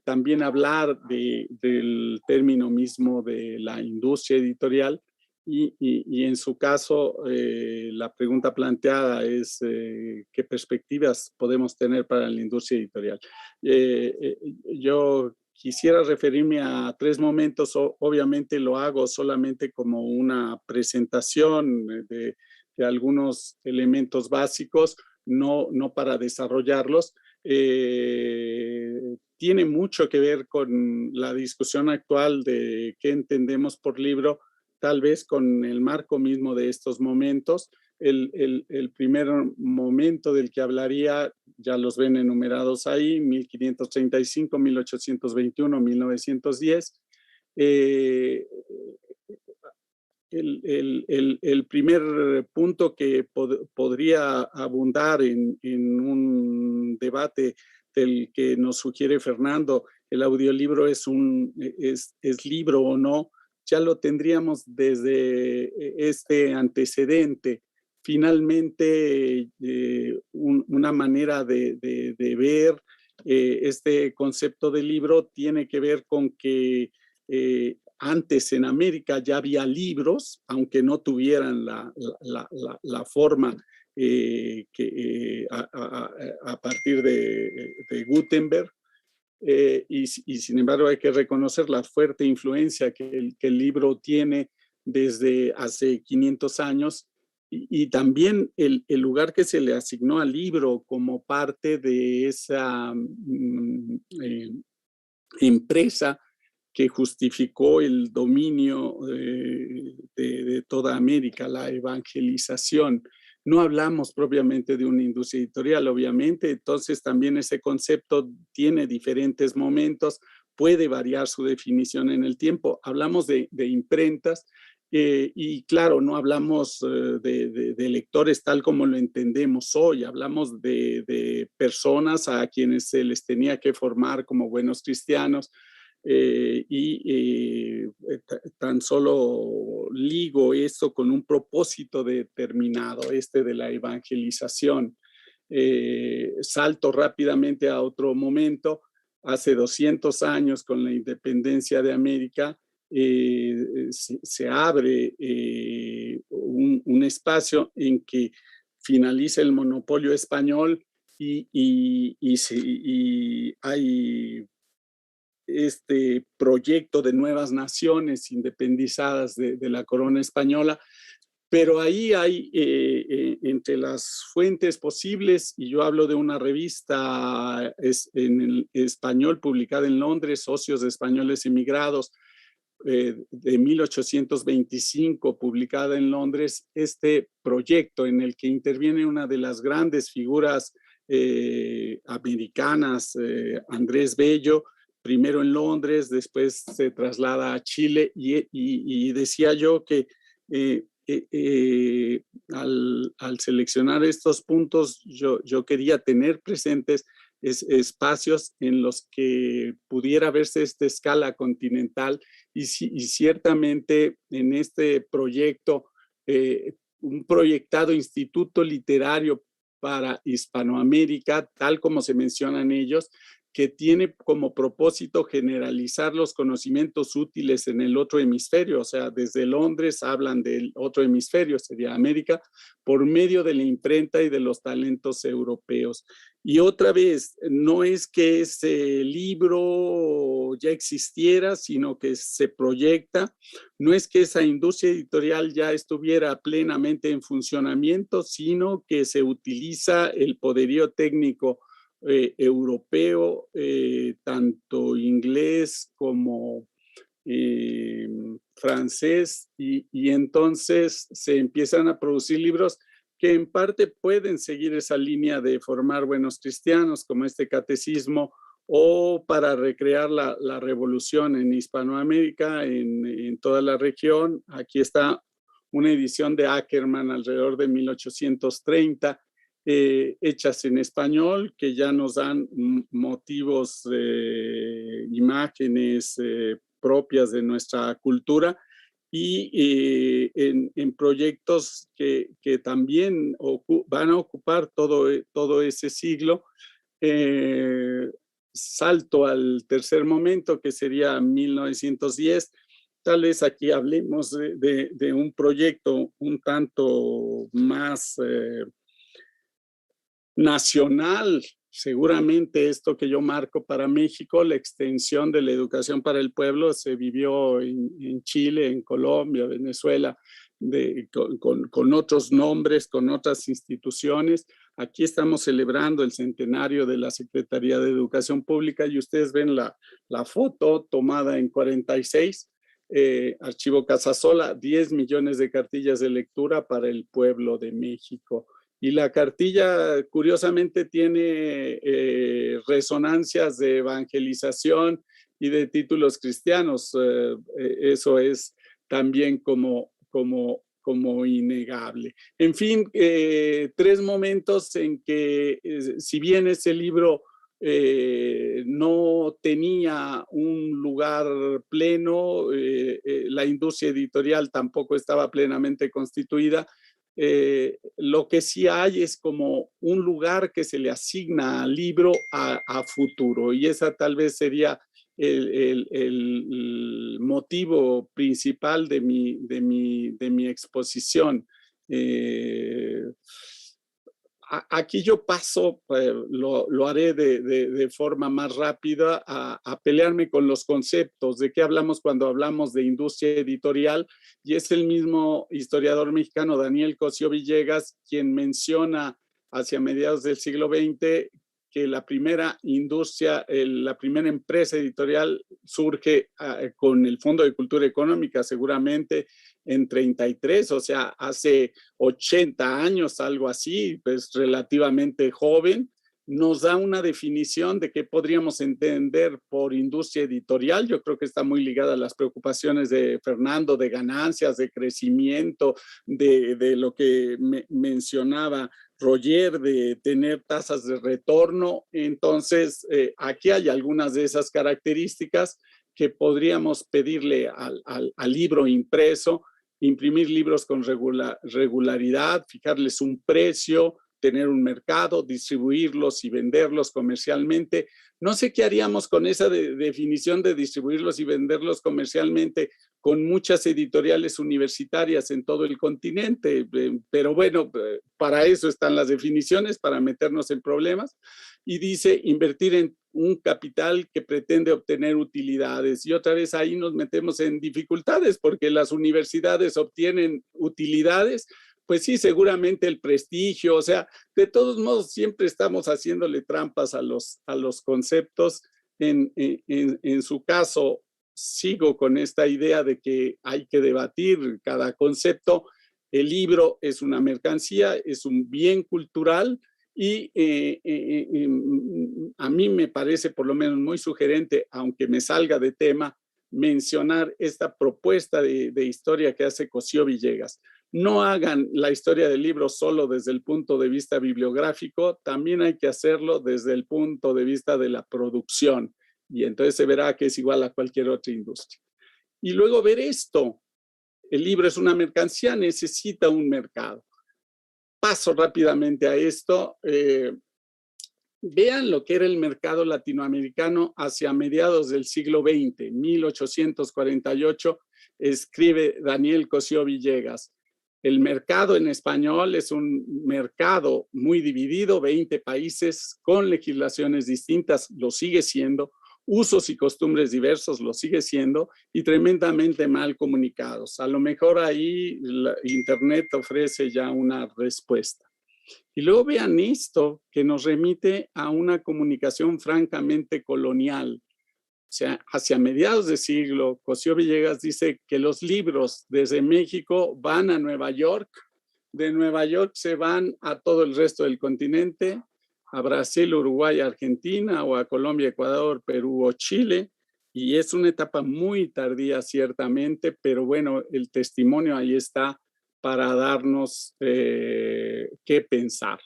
También hablar del término mismo de la industria editorial, y en su caso, la pregunta planteada es ¿qué perspectivas podemos tener para la industria editorial? Yo quisiera referirme a 3 momentos. Obviamente lo hago solamente como una presentación de algunos elementos básicos, no para desarrollarlos. Tiene mucho que ver con la discusión actual de qué entendemos por libro, tal vez con el marco mismo de estos momentos. El primer momento del que hablaría, ya los ven enumerados ahí, 1535, 1821, 1910. El primer punto que podría abundar en un debate del que nos sugiere Fernando, el audiolibro es libro o no, ya lo tendríamos desde este antecedente. Finalmente, una manera de ver este concepto de libro tiene que ver con que antes en América ya había libros, aunque no tuvieran la forma a partir de Gutenberg. Y sin embargo hay que reconocer la fuerte influencia que el libro tiene desde hace 500 años, y también el lugar que se le asignó al libro como parte de esa empresa que justificó el dominio de toda América, la evangelización. No hablamos propiamente de una industria editorial, obviamente, entonces también ese concepto tiene diferentes momentos, puede variar su definición en el tiempo. Hablamos de imprentas, y claro, no hablamos de lectores tal como lo entendemos hoy, hablamos de personas a quienes se les tenía que formar como buenos cristianos. Tan solo ligo esto con un propósito determinado, de la evangelización. Salto rápidamente a otro momento. Hace 200 años, con la independencia de América, se abre un espacio en que finaliza el monopolio español y hay este proyecto de nuevas naciones independizadas de la corona española, pero ahí hay entre las fuentes posibles, y yo hablo de una revista en el español publicada en Londres, Socios de Españoles Emigrados, de 1825, publicada en Londres, este proyecto en el que interviene una de las grandes figuras americanas, Andrés Bello, primero en Londres, después se traslada a Chile, y decía yo que al seleccionar estos puntos, yo quería tener presentes espacios en los que pudiera verse esta escala continental, y ciertamente en este proyecto, un proyectado instituto literario para Hispanoamérica, tal como se mencionan ellos, que tiene como propósito generalizar los conocimientos útiles en el otro hemisferio. O sea, desde Londres hablan del otro hemisferio, sería América, por medio de la imprenta y de los talentos europeos. Y otra vez, no es que ese libro ya existiera, sino que se proyecta. No es que esa industria editorial ya estuviera plenamente en funcionamiento, sino que se utiliza el poderío técnico europeo, tanto inglés como francés, y entonces se empiezan a producir libros que en parte pueden seguir esa línea de formar buenos cristianos, como este catecismo o para recrear la revolución en Hispanoamérica, en toda la región. Aquí está una edición de Ackerman alrededor de 1830, hechas en español, que ya nos dan motivos, imágenes propias de nuestra cultura, y en proyectos que también van a ocupar todo ese siglo. Salto al tercer momento, que sería 1910. Tal vez aquí hablemos de un proyecto un tanto más nacional. Seguramente esto que yo marco para México, la extensión de la educación para el pueblo, se vivió en Chile, en Colombia, Venezuela, con otros nombres, con otras instituciones. Aquí estamos celebrando el centenario de la Secretaría de Educación Pública y ustedes ven la foto tomada en 46, Archivo Casasola, 10 millones de cartillas de lectura para el pueblo de México. Y la cartilla, curiosamente, tiene resonancias de evangelización y de títulos cristianos. Eso es también como innegable. En fin, tres momentos en que, si bien ese libro no tenía un lugar pleno, la industria editorial tampoco estaba plenamente constituida. Lo que sí hay es como un lugar que se le asigna al libro a futuro, y esa tal vez sería el motivo principal de mi exposición. Aquí yo paso, lo haré de forma más rápida, a pelearme con los conceptos. ¿De qué hablamos cuando hablamos de industria editorial? Y es el mismo historiador mexicano Daniel Cosío Villegas quien menciona hacia mediados del siglo XX que la primera industria, la primera empresa editorial surge con el Fondo de Cultura Económica, seguramente en 33, o sea, hace 80 años, algo así, pues relativamente joven. Nos da una definición de qué podríamos entender por industria editorial. Yo creo que está muy ligada a las preocupaciones de Fernando, de ganancias, de crecimiento, de lo que mencionaba Roger, de tener tasas de retorno. Entonces, aquí hay algunas de esas características que podríamos pedirle al libro impreso: imprimir libros con regularidad, fijarles un precio, tener un mercado, distribuirlos y venderlos comercialmente. No sé qué haríamos con esa definición de distribuirlos y venderlos comercialmente con muchas editoriales universitarias en todo el continente, pero bueno, para eso están las definiciones, para meternos en problemas. Y dice invertir en un capital que pretende obtener utilidades. Y otra vez ahí nos metemos en dificultades, porque las universidades obtienen utilidades. Pues sí, seguramente el prestigio, o sea, de todos modos siempre estamos haciéndole trampas a los conceptos. En su caso, sigo con esta idea de que hay que debatir cada concepto. El libro es una mercancía, es un bien cultural, y a mí me parece por lo menos muy sugerente, aunque me salga de tema, mencionar esta propuesta de historia que hace Cosío Villegas. No hagan la historia del libro solo desde el punto de vista bibliográfico, también hay que hacerlo desde el punto de vista de la producción, y entonces se verá que es igual a cualquier otra industria. Y luego ver esto: el libro es una mercancía, necesita un mercado. Paso rápidamente a esto. Vean lo que era el mercado latinoamericano hacia mediados del siglo XX, 1848, escribe Daniel Cosío Villegas. El mercado en español es un mercado muy dividido, 20 países con legislaciones distintas, lo sigue siendo, usos y costumbres diversos, lo sigue siendo, y tremendamente mal comunicados. A lo mejor ahí Internet ofrece ya una respuesta. Y luego vean esto, que nos remite a una comunicación francamente colonial. O sea, hacia mediados de siglo, Cosío Villegas dice que los libros desde México van a Nueva York, de Nueva York se van a todo el resto del continente, a Brasil, Uruguay, Argentina, o a Colombia, Ecuador, Perú o Chile. Y es una etapa muy tardía, ciertamente, pero bueno, el testimonio ahí está para darnos qué pensar.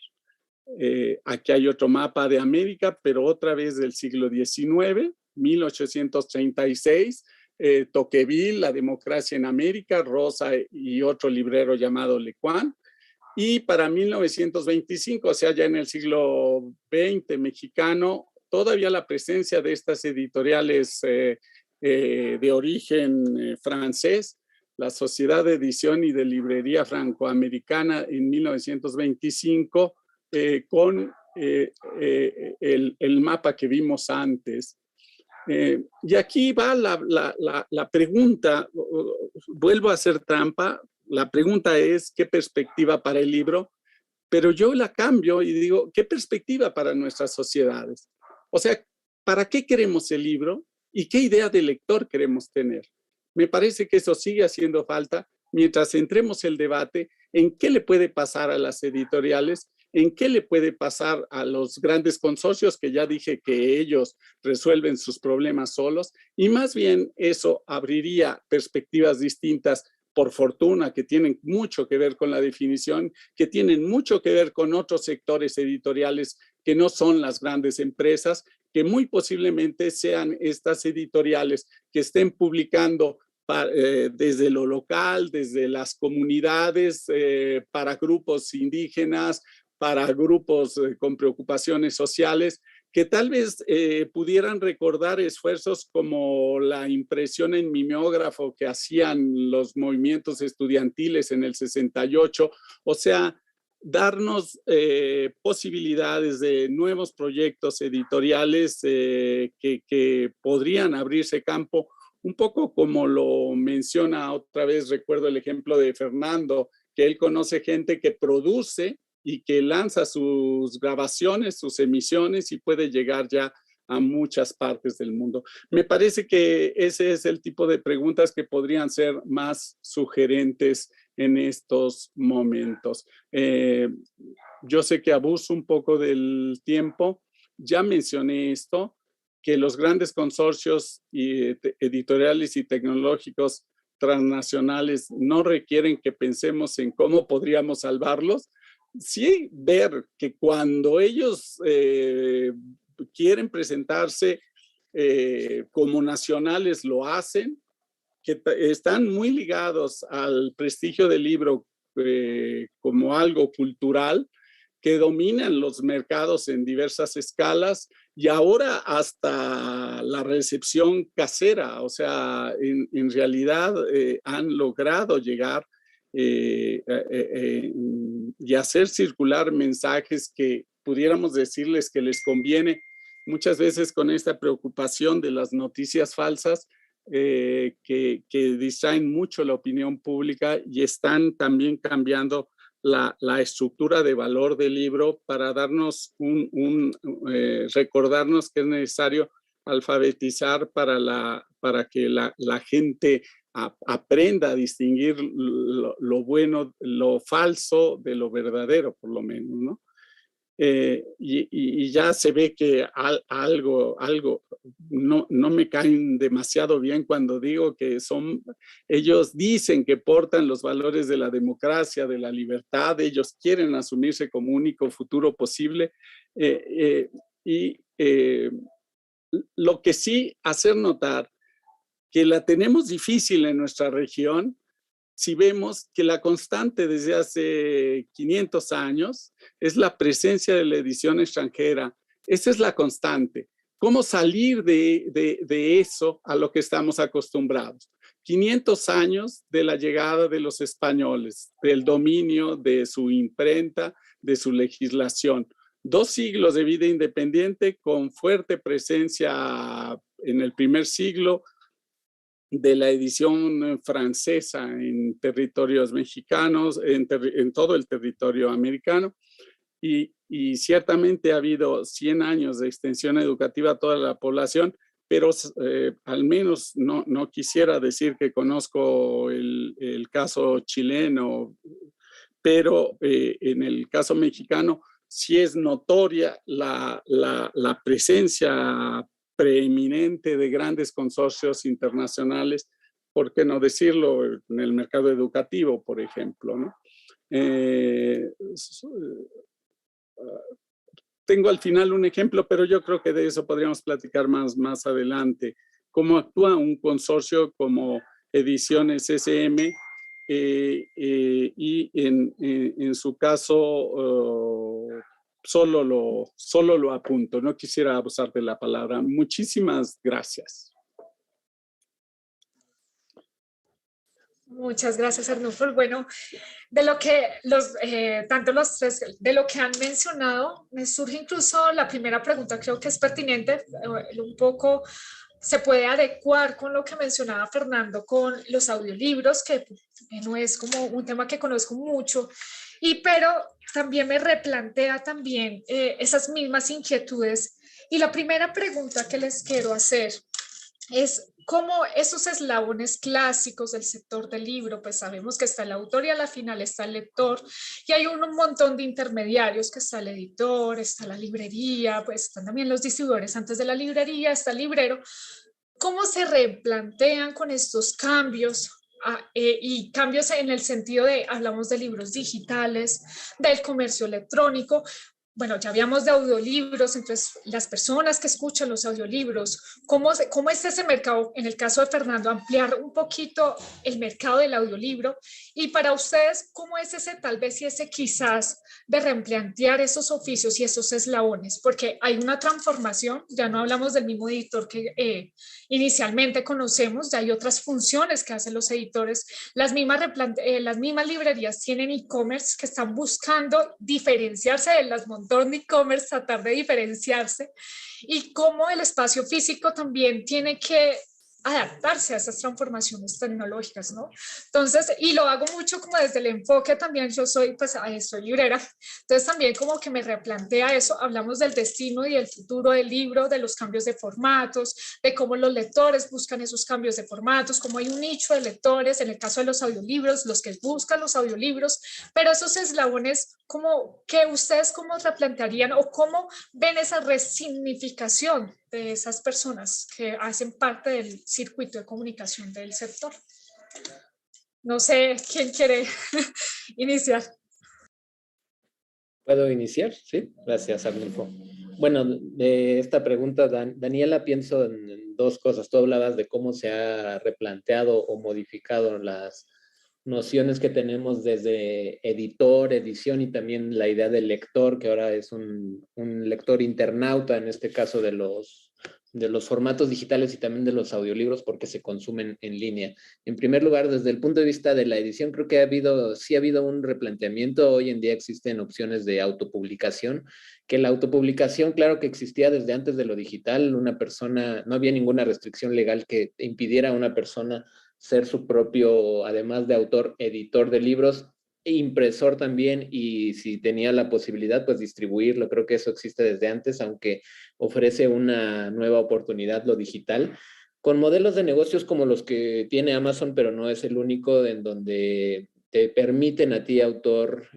Aquí hay otro mapa de América, pero otra vez del siglo XIX, 1836, Tocqueville, La democracia en América, Rosa y otro librero llamado Lecuan. Y para 1925, o sea, ya en el siglo XX mexicano, todavía la presencia de estas editoriales de origen francés, la Sociedad de Edición y de Librería Francoamericana en 1925, con el mapa que vimos antes. Y aquí va la pregunta, vuelvo a hacer trampa, la pregunta es ¿qué perspectiva para el libro? Pero yo la cambio y digo, ¿qué perspectiva para nuestras sociedades? O sea, ¿para qué queremos el libro? ¿Y qué idea de lector queremos tener? Me parece que eso sigue haciendo falta mientras centremos el debate en qué le puede pasar a las editoriales, en qué le puede pasar a los grandes consorcios, que ya dije que ellos resuelven sus problemas solos, y más bien eso abriría perspectivas distintas, por fortuna, que tienen mucho que ver con la definición, que tienen mucho que ver con otros sectores editoriales que no son las grandes empresas, que muy posiblemente sean estas editoriales que estén publicando desde lo local, desde las comunidades, para grupos indígenas, para grupos con preocupaciones sociales, que tal vez pudieran recordar esfuerzos como la impresión en mimeógrafo que hacían los movimientos estudiantiles en el 68, o sea, darnos posibilidades de nuevos proyectos editoriales que podrían abrirse campo, un poco como lo menciona otra vez, recuerdo el ejemplo de Fernando, que él conoce gente que produce y que lanza sus grabaciones, sus emisiones y puede llegar ya a muchas partes del mundo. Me parece que ese es el tipo de preguntas que podrían ser más sugerentes en estos momentos. Yo sé que abuso un poco del tiempo. Ya mencioné esto, que los grandes consorcios editoriales y tecnológicos transnacionales no requieren que pensemos en cómo podríamos salvarlos. Sí, ver que cuando ellos quieren presentarse como nacionales lo hacen, que están muy ligados al prestigio del libro como algo cultural, que dominan los mercados en diversas escalas y ahora hasta la recepción casera, o sea, en realidad han logrado llegar y hacer circular mensajes que pudiéramos decirles que les conviene, muchas veces con esta preocupación de las noticias falsas que distraen mucho la opinión pública y están también cambiando la estructura de valor del libro para darnos recordarnos que es necesario alfabetizar para que la gente aprenda a distinguir lo bueno, lo falso de lo verdadero, por lo menos, ¿no? Y ya se ve que algo no me caen demasiado bien cuando digo que ellos dicen que portan los valores de la democracia, de la libertad, ellos quieren asumirse como único futuro posible, lo que sí hacer notar que la tenemos difícil en nuestra región si vemos que la constante desde hace 500 años es la presencia de la edición extranjera. Esa es la constante. ¿Cómo salir de eso a lo que estamos acostumbrados? 500 años de la llegada de los españoles, del dominio de su imprenta, de su legislación. 2 siglos de vida independiente con fuerte presencia en el primer siglo de la edición francesa en territorios mexicanos, en todo el territorio americano, y ciertamente ha habido 100 años de extensión educativa a toda la población, pero al menos no quisiera decir que conozco el caso chileno, pero en el caso mexicano sí es notoria la presencia preeminente de grandes consorcios internacionales, ¿por qué no decirlo?, en el mercado educativo, por ejemplo, ¿no? Tengo al final un ejemplo, pero yo creo que de eso podríamos platicar más adelante. Cómo actúa un consorcio como Ediciones SM, y en su caso solo lo apunto, no quisiera abusar de la palabra. Muchísimas gracias. Muchas gracias, Arnulfo. Bueno, de lo que tanto los tres, de lo que han mencionado, me surge incluso la primera pregunta, creo que es pertinente, un poco se puede adecuar con lo que mencionaba Fernando con los audiolibros, que no es como un tema que conozco mucho, pero también me replantea también esas mismas inquietudes. Y la primera pregunta que les quiero hacer es cómo esos eslabones clásicos del sector del libro, pues sabemos que está el autor y a la final está el lector, y hay un montón de intermediarios, que está el editor, está la librería, pues están también los distribuidores antes de la librería, está el librero. ¿Cómo se replantean con estos cambios? Y cambios en el sentido de, hablamos de libros digitales, del comercio electrónico. Bueno, ya habíamos de audiolibros, entonces las personas que escuchan los audiolibros, ¿cómo es ese mercado? En el caso de Fernando, ampliar un poquito el mercado del audiolibro. Y para ustedes, ¿cómo es ese tal vez y ese quizás de replantear esos oficios y esos eslabones? Porque hay una transformación, ya no hablamos del mismo editor que inicialmente conocemos, ya hay otras funciones que hacen los editores. Las mismas librerías tienen e-commerce que están buscando diferenciarse de las montones de e-commerce, tratar de diferenciarse, y cómo el espacio físico también tiene que adaptarse a esas transformaciones tecnológicas, ¿no? Entonces, y lo hago mucho como desde el enfoque también, yo soy librera, entonces también como que me replantea eso, hablamos del destino y el futuro del libro, de los cambios de formatos, de cómo los lectores buscan esos cambios de formatos, cómo hay un nicho de lectores, en el caso de los audiolibros, los que buscan los audiolibros, pero esos eslabones, como que ustedes cómo replantearían o cómo ven esa resignificación de esas personas que hacen parte del circuito de comunicación del sector. No sé quién quiere iniciar. ¿Puedo iniciar? Sí, gracias, Arnulfo. Bueno, de esta pregunta, Daniela, pienso en dos cosas. Tú hablabas de cómo se ha replanteado o modificado las nociones que tenemos desde editor, edición y también la idea del lector, que ahora es un lector internauta, en este caso de los formatos digitales y también de los audiolibros, porque se consumen en línea. En primer lugar, desde el punto de vista de la edición, creo que sí ha habido un replanteamiento. Hoy en día existen opciones de autopublicación, que la autopublicación, claro que existía desde antes de lo digital. No había ninguna restricción legal que impidiera a una persona ser su propio, además de autor, editor de libros, impresor también, y si tenía la posibilidad, pues distribuirlo. Creo que eso existe desde antes, aunque ofrece una nueva oportunidad lo digital, con modelos de negocios como los que tiene Amazon, pero no es el único, en donde te permiten a ti, autor,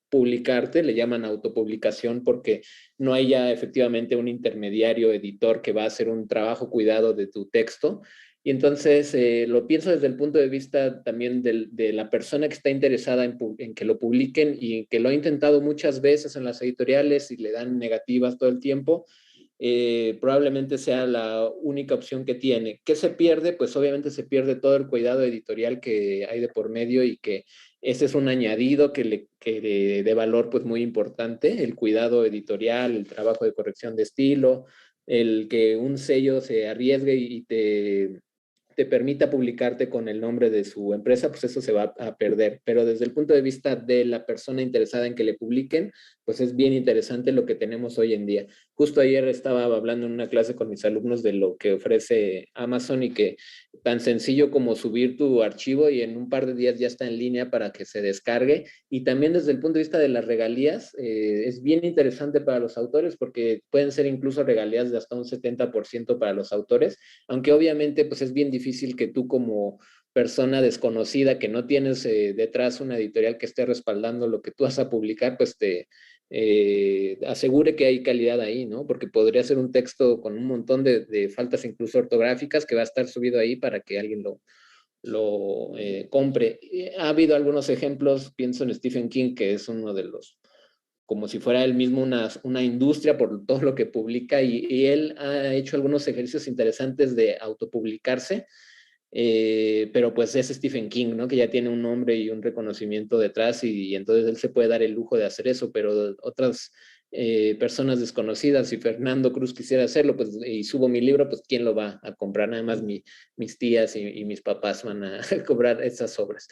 publicarte, le llaman autopublicación, porque no hay ya efectivamente un intermediario editor que va a hacer un trabajo cuidado de tu texto. Y entonces lo pienso desde el punto de vista también de la persona que está interesada en que lo publiquen y que lo ha intentado muchas veces en las editoriales y le dan negativas todo el tiempo. Probablemente sea la única opción que tiene. ¿Qué se pierde? Pues obviamente se pierde todo el cuidado editorial que hay de por medio, y que ese es un añadido que de valor pues muy importante, el cuidado editorial, el trabajo de corrección de estilo, el que un sello se arriesgue y te permita publicarte con el nombre de su empresa, pues eso se va a perder. Pero desde el punto de vista de la persona interesada en que le publiquen, pues es bien interesante lo que tenemos hoy en día. Justo ayer estaba hablando en una clase con mis alumnos de lo que ofrece Amazon, y que tan sencillo como subir tu archivo y en un par de días ya está en línea para que se descargue. Y también desde el punto de vista de las regalías, es bien interesante para los autores, porque pueden ser incluso regalías de hasta un 70% para los autores, aunque obviamente pues es bien difícil que tú, como persona desconocida que no tienes detrás una editorial que esté respaldando lo que tú vas a publicar, pues te asegure que hay calidad ahí, ¿no? Porque podría ser un texto con un montón de faltas incluso ortográficas que va a estar subido ahí para que alguien lo compre. Ha habido algunos ejemplos, pienso en Stephen King, que es uno de los, como si fuera él mismo una industria por todo lo que publica, y él ha hecho algunos ejercicios interesantes de autopublicarse, pero pues es Stephen King, ¿no? Que ya tiene un nombre y un reconocimiento detrás, y entonces él se puede dar el lujo de hacer eso, pero otras personas desconocidas, si Fernando Cruz quisiera hacerlo, pues, y subo mi libro, pues ¿quién lo va a comprar? Nada más mis tías y mis papás van a cobrar esas obras.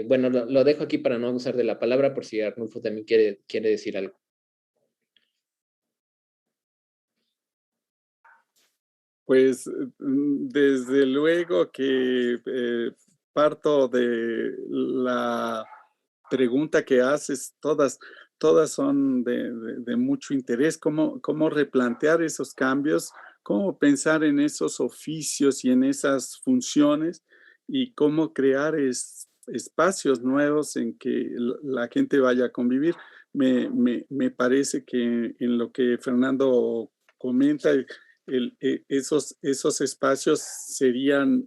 Bueno, lo dejo aquí para no abusar de la palabra, por si Arnulfo también quiere decir algo. Pues desde luego que parto de la pregunta que haces, todas son de mucho interés. ¿Cómo replantear esos cambios? ¿Cómo pensar en esos oficios y en esas funciones? Y cómo crear espacios nuevos en que la gente vaya a convivir. Me parece que en lo que Fernando comenta, esos espacios serían,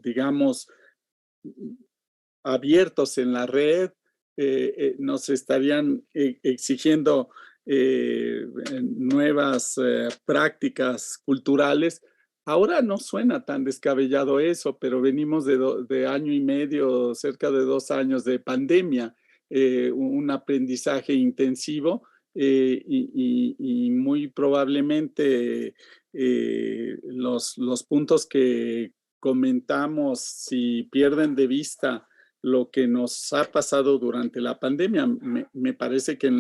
digamos, abiertos en la red, nos estarían exigiendo nuevas prácticas culturales. Ahora no suena tan descabellado eso, pero venimos de año y medio, cerca de 2 años de pandemia, un aprendizaje intensivo, y muy probablemente los puntos que comentamos, si pierden de vista lo que nos ha pasado durante la pandemia, me parece que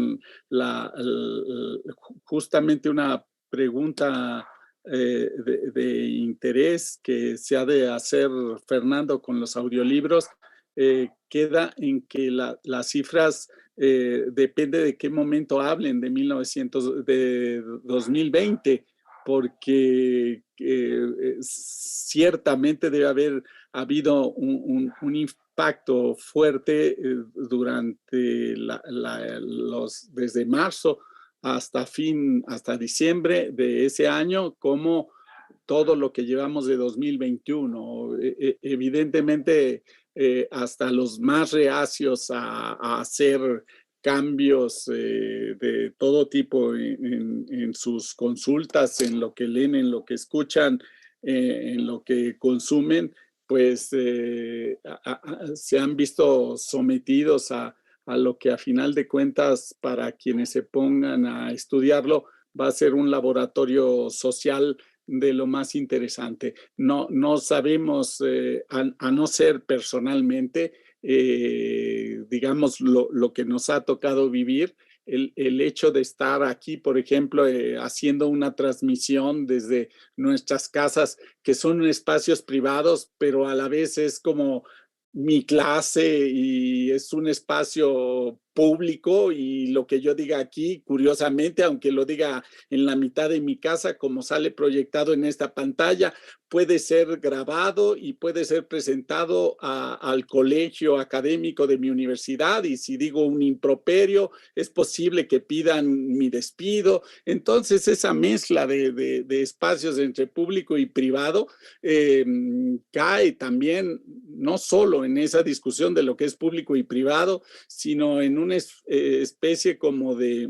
justamente una pregunta de interés que se ha de hacer Fernando con los audiolibros, queda en que las cifras depende de qué momento hablen de 2020, porque ciertamente debe haber habido un impacto fuerte durante desde marzo hasta diciembre de ese año, como todo lo que llevamos de 2021. Evidentemente, hasta los más reacios a hacer cambios de todo tipo en sus consultas, en lo que leen, en lo que escuchan, en lo que consumen, pues se han visto sometidos a lo que a final de cuentas, para quienes se pongan a estudiarlo, va a ser un laboratorio social de lo más interesante. No sabemos, a no ser personalmente, digamos, lo que nos ha tocado vivir, el hecho de estar aquí, por ejemplo, haciendo una transmisión desde nuestras casas, que son espacios privados, pero a la vez es como mi clase y es un espacio público, y lo que yo diga aquí, curiosamente, aunque lo diga en la mitad de mi casa, como sale proyectado en esta pantalla, puede ser grabado y puede ser presentado al colegio académico de mi universidad, y si digo un improperio, es posible que pidan mi despido. Entonces, esa mezcla de espacios entre público y privado cae también no solo en esa discusión de lo que es público y privado, sino en una especie como de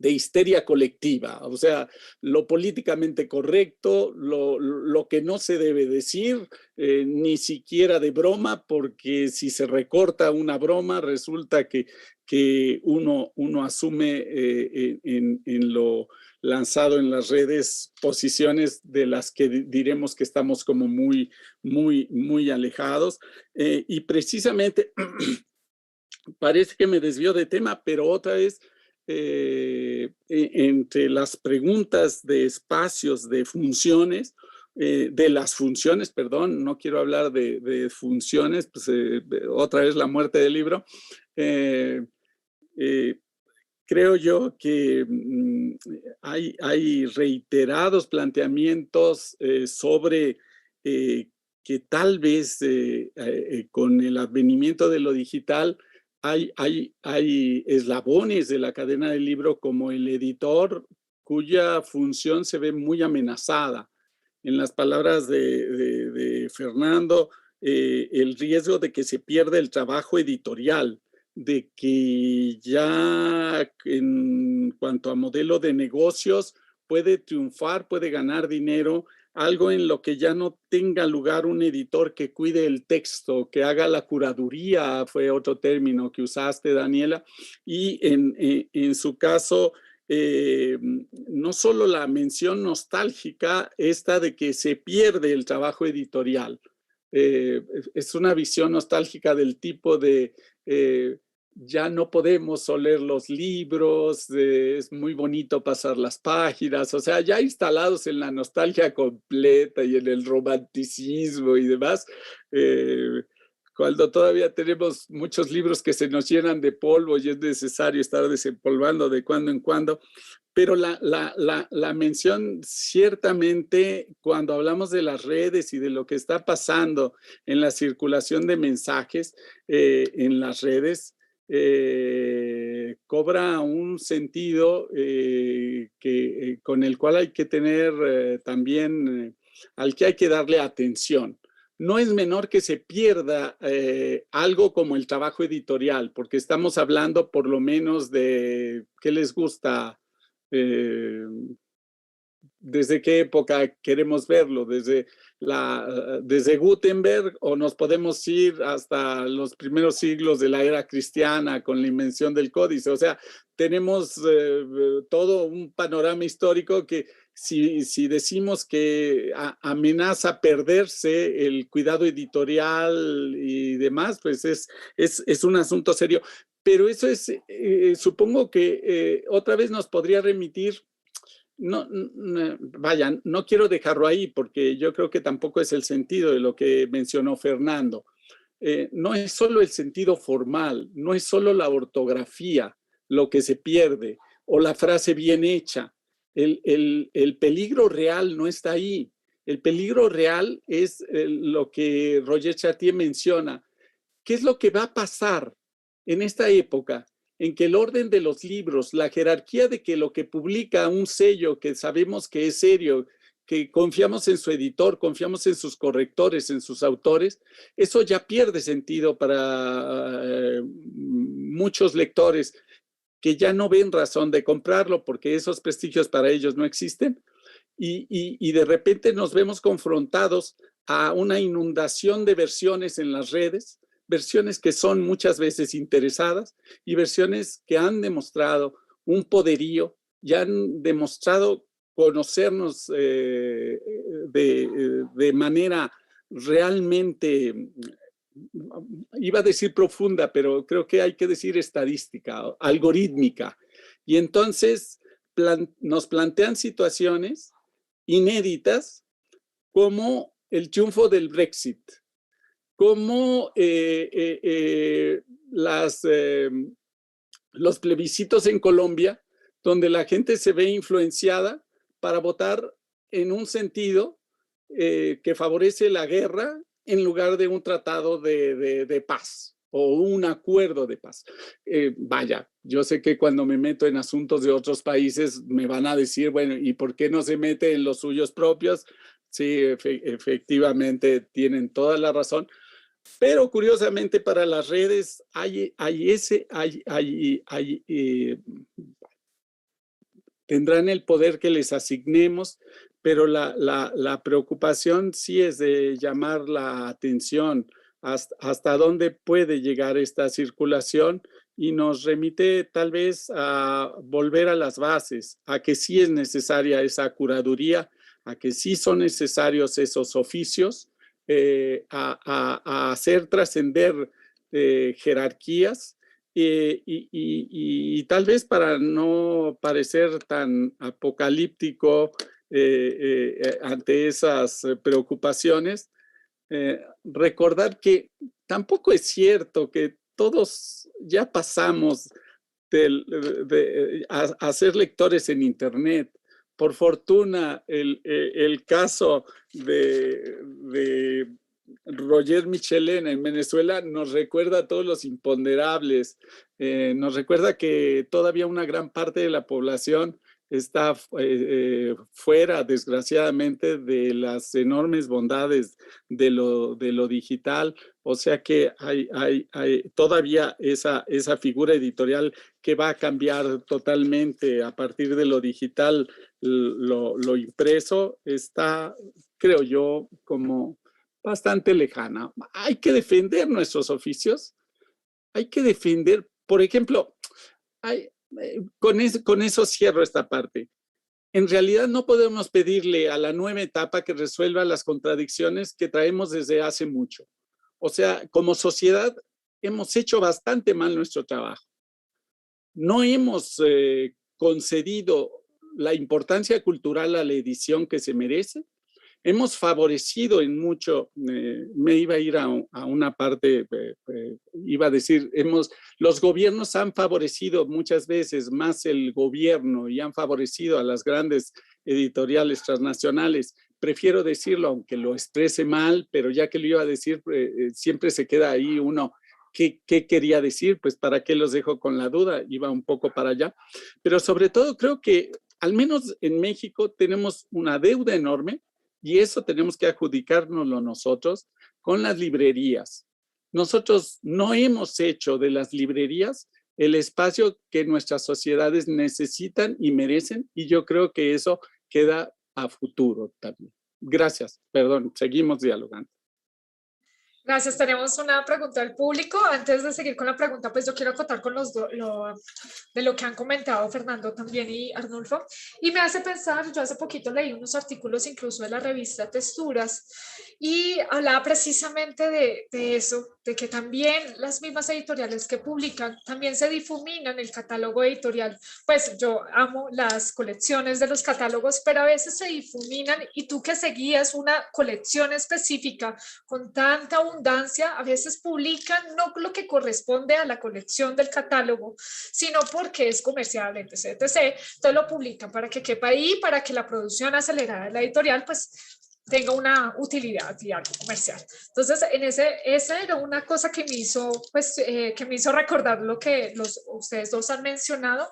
histeria colectiva, o sea, lo políticamente correcto, lo que no se debe decir, ni siquiera de broma, porque si se recorta una broma, resulta que uno asume en lo lanzado en las redes posiciones de las que diremos que estamos como muy, muy, muy alejados. Y precisamente, parece que me desvió de tema, pero otra vez, entre las preguntas de espacios, de funciones, de las funciones, perdón, no quiero hablar de funciones, pues otra vez la muerte del libro. Creo yo que hay reiterados planteamientos sobre que tal vez con el advenimiento de lo digital hay eslabones de la cadena del libro como el editor, cuya función se ve muy amenazada. En las palabras de Fernando, el riesgo de que se pierda el trabajo editorial, de que ya en cuanto a modelo de negocios puede triunfar, puede ganar dinero, algo en lo que ya no tenga lugar un editor que cuide el texto, que haga la curaduría, fue otro término que usaste, Daniela, y en su caso, no solo la mención nostálgica, esta de que se pierde el trabajo editorial. Es una visión nostálgica del tipo de ya no podemos oler los libros, es muy bonito pasar las páginas, o sea, ya instalados en la nostalgia completa y en el romanticismo y demás, cuando todavía tenemos muchos libros que se nos llenan de polvo y es necesario estar desempolvando de cuando en cuando. Pero la mención ciertamente, cuando hablamos de las redes y de lo que está pasando en la circulación de mensajes en las redes, cobra un sentido con el cual hay que tener también, al que hay que darle atención. No es menor que se pierda algo como el trabajo editorial, porque estamos hablando por lo menos de, ¿qué les gusta? ¿Desde qué época queremos verlo? ¿Desde Gutenberg o nos podemos ir hasta los primeros siglos de la era cristiana con la invención del códice? O sea, tenemos todo un panorama histórico que si decimos que amenaza perderse el cuidado editorial y demás, pues es un asunto serio. Pero eso es, supongo que otra vez nos podría remitir, vaya, no quiero dejarlo ahí porque yo creo que tampoco es el sentido de lo que mencionó Fernando. No es solo el sentido formal, no es solo la ortografía lo que se pierde o la frase bien hecha. El peligro real no está ahí. El peligro real es lo que Roger Chartier menciona. ¿Qué es lo que va a pasar en esta época en que el orden de los libros, la jerarquía de que lo que publica un sello que sabemos que es serio, que confiamos en su editor, confiamos en sus correctores, en sus autores, eso ya pierde sentido para muchos lectores que ya no ven razón de comprarlo porque esos prestigios para ellos no existen y de repente nos vemos confrontados a una inundación de versiones en las redes, versiones que son muchas veces interesadas y versiones que han demostrado un poderío y han demostrado conocernos de manera realmente, iba a decir profunda, pero creo que hay que decir estadística, algorítmica. Y entonces nos plantean situaciones inéditas como el triunfo del Brexit, como los plebiscitos en Colombia, donde la gente se ve influenciada para votar en un sentido que favorece la guerra en lugar de un tratado de paz o un acuerdo de paz. Vaya, yo sé que cuando me meto en asuntos de otros países me van a decir, bueno, ¿y por qué no se mete en los suyos propios? Sí, efectivamente tienen toda la razón. Pero curiosamente para las redes tendrán el poder que les asignemos, pero la preocupación sí es de llamar la atención hasta dónde puede llegar esta circulación y nos remite tal vez a volver a las bases, a que sí es necesaria esa curaduría, a que sí son necesarios esos oficios, a hacer trascender jerarquías y tal vez para no parecer tan apocalíptico ante esas preocupaciones, recordar que tampoco es cierto que todos ya pasamos a ser lectores en Internet. Por fortuna, el caso de Roger Michelena en Venezuela nos recuerda a todos los imponderables, nos recuerda que todavía una gran parte de la población está fuera, desgraciadamente, de las enormes bondades de lo digital. O sea que hay todavía esa figura editorial que va a cambiar totalmente a partir de lo digital. Lo impreso está, creo yo, como bastante lejana. Hay que defender nuestros oficios, hay que defender, por ejemplo, con eso cierro esta parte. En realidad no podemos pedirle a la nueva etapa que resuelva las contradicciones que traemos desde hace mucho. O sea, como sociedad hemos hecho bastante mal nuestro trabajo. No hemos concedido la importancia cultural a la edición que se merece. Hemos favorecido en mucho, me iba a ir a una parte, iba a decir, los gobiernos han favorecido muchas veces más el gobierno y han favorecido a las grandes editoriales transnacionales. Prefiero decirlo, aunque lo exprese mal, pero ya que lo iba a decir, siempre se queda ahí uno. ¿Qué quería decir? Pues para qué los dejo con la duda, iba un poco para allá. Pero sobre todo creo que al menos en México tenemos una deuda enorme y eso tenemos que adjudicárnoslo nosotros con las librerías. Nosotros no hemos hecho de las librerías el espacio que nuestras sociedades necesitan y merecen, y yo creo que eso queda a futuro también. Gracias, perdón, seguimos dialogando. Gracias. Tenemos una pregunta del público. Antes de seguir con la pregunta, pues yo quiero acotar con de lo que han comentado Fernando también y Arnulfo. Y me hace pensar, yo hace poquito leí unos artículos incluso de la revista Texturas y hablaba precisamente de eso, de que también las mismas editoriales que publican también se difuminan el catálogo editorial. Pues yo amo las colecciones de los catálogos, pero a veces se difuminan y tú que seguías una colección específica con tanta abundancia, a veces publican no lo que corresponde a la colección del catálogo, sino porque es comerciable, etc. Entonces lo publican para que quepa ahí, para que la producción acelerada de la editorial pues tenga una utilidad y algo comercial. Entonces, esa era una cosa que me hizo, pues, que me hizo recordar lo que ustedes dos han mencionado.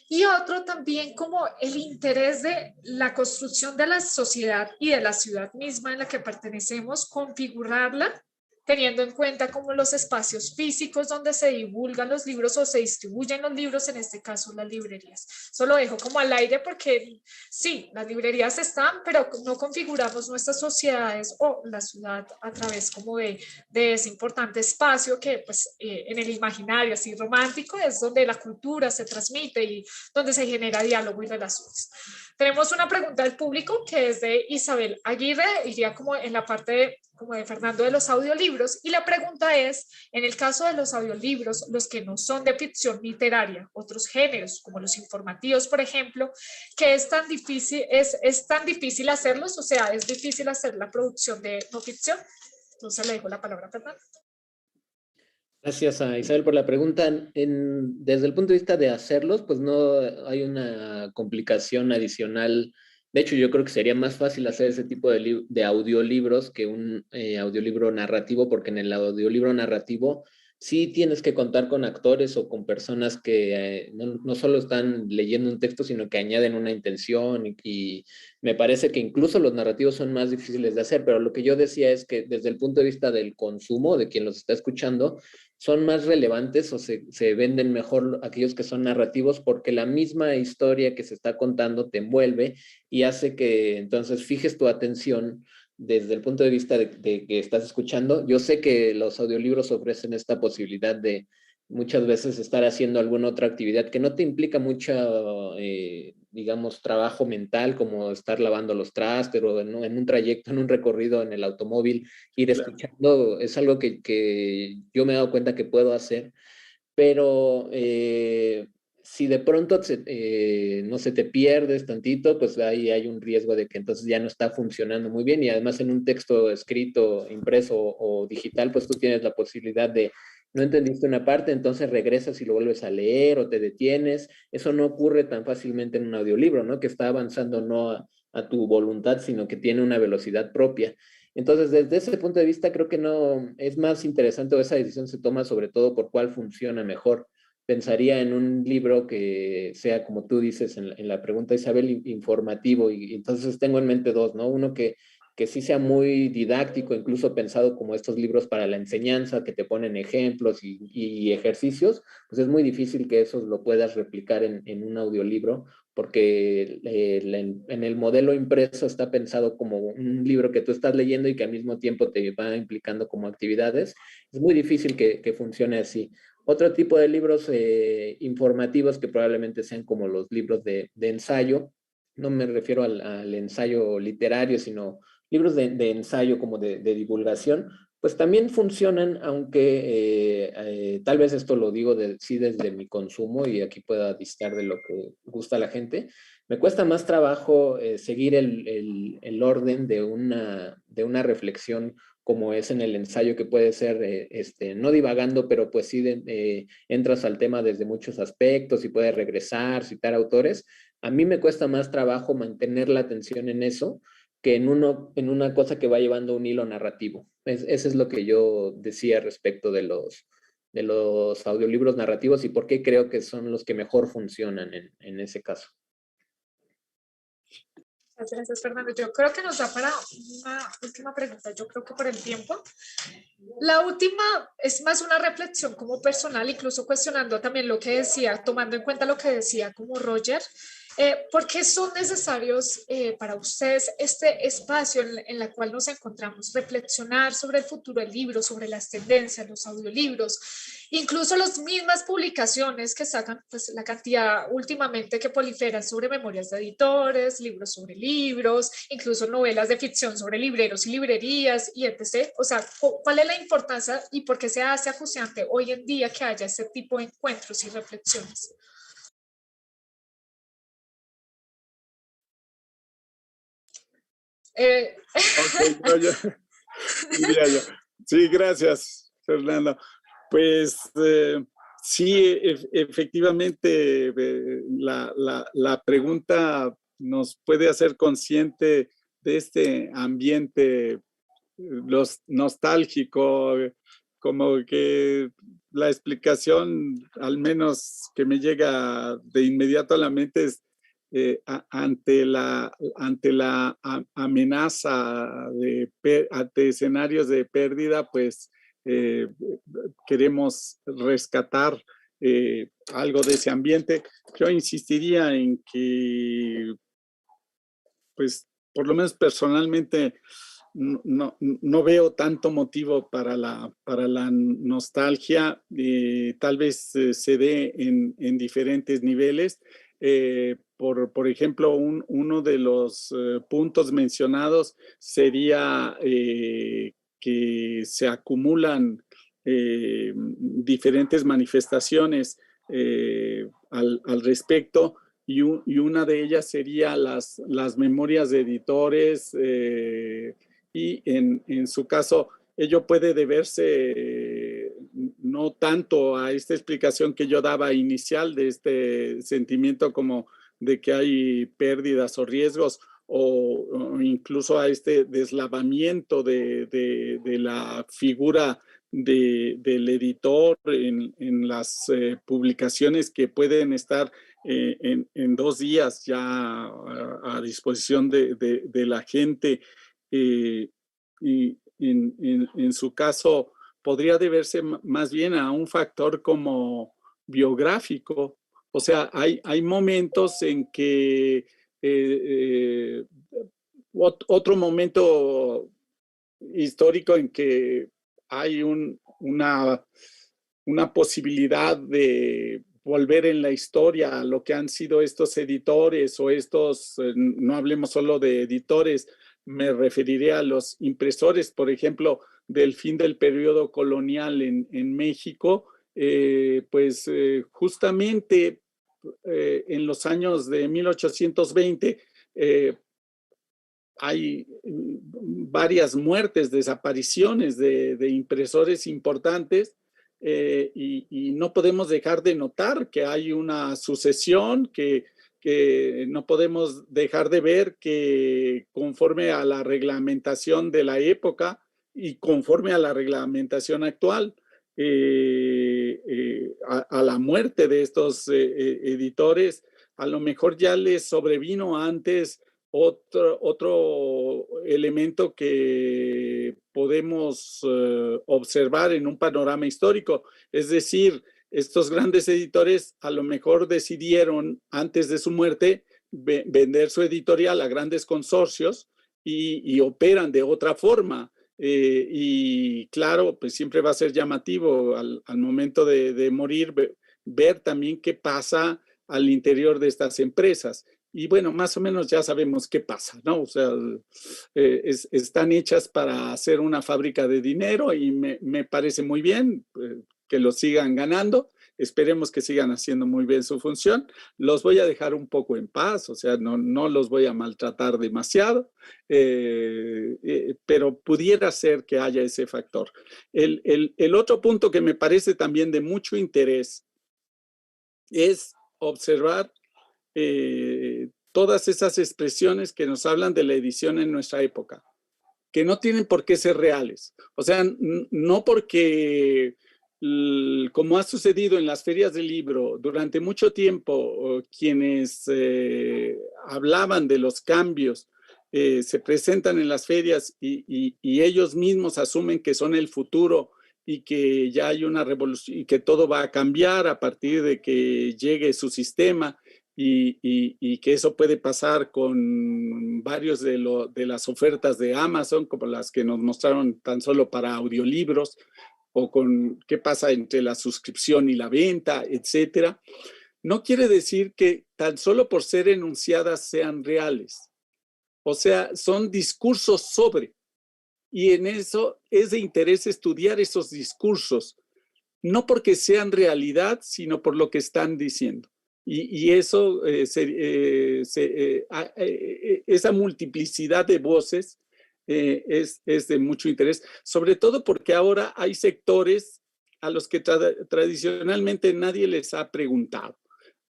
Y otro también como el interés de la construcción de la sociedad y de la ciudad misma en la que pertenecemos, configurarla teniendo en cuenta como los espacios físicos donde se divulgan los libros o se distribuyen los libros, en este caso las librerías. Eso lo dejo como al aire porque sí, las librerías están, pero no configuramos nuestras sociedades o la ciudad a través como de ese importante espacio que pues en el imaginario así romántico es donde la cultura se transmite y donde se genera diálogo y relaciones. Tenemos una pregunta del público que es de Isabel Aguirre, iría como en la parte como de Fernando de los audiolibros, y la pregunta es, en el caso de los audiolibros, los que no son de ficción literaria, otros géneros como los informativos, por ejemplo, que es tan difícil hacerlos, o sea, es difícil hacer la producción de no ficción. Entonces le dejo la palabra a Fernando. Gracias a Isabel por la pregunta. Desde el punto de vista de hacerlos, pues no hay una complicación adicional. De hecho, yo creo que sería más fácil hacer ese tipo de audiolibros que un audiolibro narrativo, porque en el audiolibro narrativo sí tienes que contar con actores o con personas que no solo están leyendo un texto, sino que añaden una intención y me parece que incluso los narrativos son más difíciles de hacer, pero lo que yo decía es que desde el punto de vista del consumo, de quien los está escuchando, son más relevantes o se venden mejor aquellos que son narrativos porque la misma historia que se está contando te envuelve y hace que entonces fijes tu atención desde el punto de vista de que estás escuchando. Yo sé que los audiolibros ofrecen esta posibilidad de muchas veces estar haciendo alguna otra actividad que no te implica mucho, digamos, trabajo mental, como estar lavando los trastes o en un trayecto, en un recorrido en el automóvil, ir escuchando. Es algo que yo me he dado cuenta que puedo hacer, pero si de pronto no se te pierdes tantito, pues ahí hay un riesgo de que entonces ya no está funcionando muy bien, y además en un texto escrito, impreso o digital, pues tú tienes la posibilidad de no entendiste una parte, entonces regresas y lo vuelves a leer o te detienes. Eso no ocurre tan fácilmente en un audiolibro, ¿no? Que está avanzando no a tu voluntad, sino que tiene una velocidad propia. Entonces, desde ese punto de vista, creo que no es más interesante, o esa decisión se toma sobre todo por cuál funciona mejor. Pensaría en un libro que sea, como tú dices en la pregunta, Isabel, informativo, y entonces tengo en mente dos, ¿no? Uno que sí sea muy didáctico, incluso pensado como estos libros para la enseñanza, que te ponen ejemplos y ejercicios, pues es muy difícil que eso lo puedas replicar en un audiolibro, porque en el modelo impreso está pensado como un libro que tú estás leyendo y que al mismo tiempo te va implicando como actividades. Es muy difícil que funcione así. Otro tipo de libros informativos que probablemente sean como los libros de ensayo, no me refiero al ensayo literario, sino libros de ensayo como de divulgación, pues también funcionan, aunque tal vez esto lo digo sí desde mi consumo y aquí pueda distar de lo que gusta a la gente. Me cuesta más trabajo seguir el orden de una reflexión como es en el ensayo, que puede ser, no divagando, pero pues sí entras al tema desde muchos aspectos y puedes regresar, citar autores. A mí me cuesta más trabajo mantener la atención en eso que en una cosa que va llevando un hilo narrativo. Eso es lo que yo decía respecto de los audiolibros narrativos y por qué creo que son los que mejor funcionan en ese caso. Muchas gracias, Fernando. Yo creo que nos da para una última pregunta. Yo creo que por el tiempo. La última es más una reflexión como personal, incluso cuestionando también lo que decía, tomando en cuenta lo que decía como Roger. ¿Por qué son necesarios para ustedes este espacio en el cual nos encontramos? Reflexionar sobre el futuro del libro, sobre las tendencias, los audiolibros, incluso las mismas publicaciones que sacan, pues la cantidad últimamente que proliferan sobre memorias de editores, libros sobre libros, incluso novelas de ficción sobre libreros y librerías y etc. O sea, ¿cuál es la importancia y por qué se hace acuciante hoy en día que haya este tipo de encuentros y reflexiones? Okay, diría yo. Sí, gracias, Fernando. Pues sí, efectivamente, la pregunta nos puede hacer consciente de este ambiente nostálgico, como que la explicación, al menos que me llega de inmediato a la mente, es ante la amenaza ante escenarios de pérdida, pues queremos rescatar algo de ese ambiente. Yo insistiría en que, pues, por lo menos personalmente, no veo tanto motivo para la nostalgia. Tal vez se dé en diferentes niveles. Por ejemplo, uno de los puntos mencionados sería que se acumulan diferentes manifestaciones al respecto. Y una de ellas sería las memorias de editores, y en su caso ello puede deberse no tanto a esta explicación que yo daba inicial de este sentimiento como de que hay pérdidas o riesgos, o incluso a este deslavamiento de la figura del editor en las publicaciones que pueden estar en 2 días ya a disposición de la gente. Y en su caso podría deberse más bien a un factor como biográfico. O sea, hay momentos en que otro momento histórico en que hay una posibilidad de volver en la historia a lo que han sido estos editores o estos, no hablemos solo de editores, me referiré a los impresores, por ejemplo, del fin del periodo colonial en México, pues justamente en los años de 1820 hay varias muertes, desapariciones de impresores importantes, y no podemos dejar de notar que hay una sucesión, que que no podemos dejar de ver que conforme a la reglamentación de la época y conforme a la reglamentación actual, a la muerte de estos editores, a lo mejor ya les sobrevino antes otro elemento que podemos observar en un panorama histórico, es decir, estos grandes editores a lo mejor decidieron antes de su muerte vender su editorial a grandes consorcios y operan de otra forma. Y claro, pues siempre va a ser llamativo al momento de morir ver también qué pasa al interior de estas empresas. Y bueno, más o menos ya sabemos qué pasa, ¿no? O sea, están hechas para hacer una fábrica de dinero y me parece muy bien que lo sigan ganando. Esperemos que sigan haciendo muy bien su función. Los voy a dejar un poco en paz, o sea, no los voy a maltratar demasiado, pero pudiera ser que haya ese factor. El otro punto que me parece también de mucho interés es observar todas esas expresiones que nos hablan de la edición en nuestra época, que no tienen por qué ser reales. O sea, no porque, como ha sucedido en las ferias del libro, durante mucho tiempo quienes hablaban de los cambios se presentan en las ferias y ellos mismos asumen que son el futuro y que ya hay una revolución y que todo va a cambiar a partir de que llegue su sistema y que eso puede pasar con varios de las ofertas de Amazon, como las que nos mostraron tan solo para audiolibros, o con qué pasa entre la suscripción y la venta, etcétera. No quiere decir que tan solo por ser enunciadas sean reales. O sea, son discursos sobre. Y en eso es de interés estudiar esos discursos, no porque sean realidad, sino por lo que están diciendo. Y eso, esa multiplicidad de voces es de mucho interés, sobre todo porque ahora hay sectores a los que tradicionalmente nadie les ha preguntado.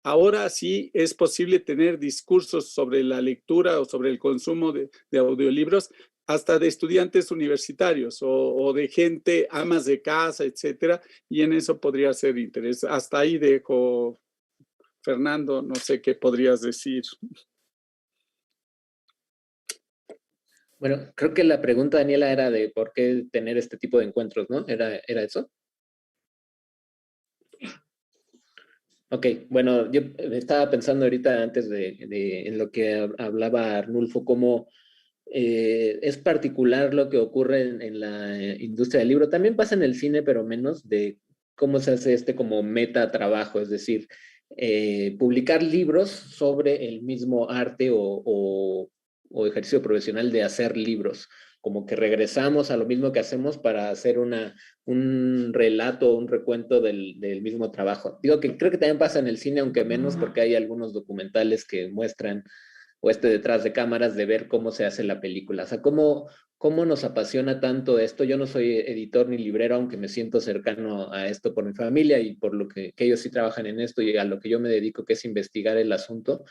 Ahora sí es posible tener discursos sobre la lectura o sobre el consumo de audiolibros hasta de estudiantes universitarios o de gente, amas de casa, etcétera, y en eso podría ser interés. Hasta ahí dejo, Fernando, no sé qué podrías decir. Bueno, creo que la pregunta, Daniela, era de por qué tener este tipo de encuentros, ¿no? ¿Era eso? Ok, bueno, yo estaba pensando ahorita antes en lo que hablaba Arnulfo, cómo es particular lo que ocurre en la industria del libro. También pasa en el cine, pero menos de cómo se hace este como meta trabajo, es decir, publicar libros sobre el mismo arte o ejercicio profesional de hacer libros. Como que regresamos a lo mismo que hacemos para hacer un relato, un recuento del mismo trabajo. Digo que creo que también pasa en el cine, aunque menos porque hay algunos documentales que muestran o detrás de cámaras de ver cómo se hace la película. O sea, cómo nos apasiona tanto esto. Yo no soy editor ni librero, aunque me siento cercano a esto por mi familia y por lo que ellos sí trabajan en esto y a lo que yo me dedico, que es investigar el asunto.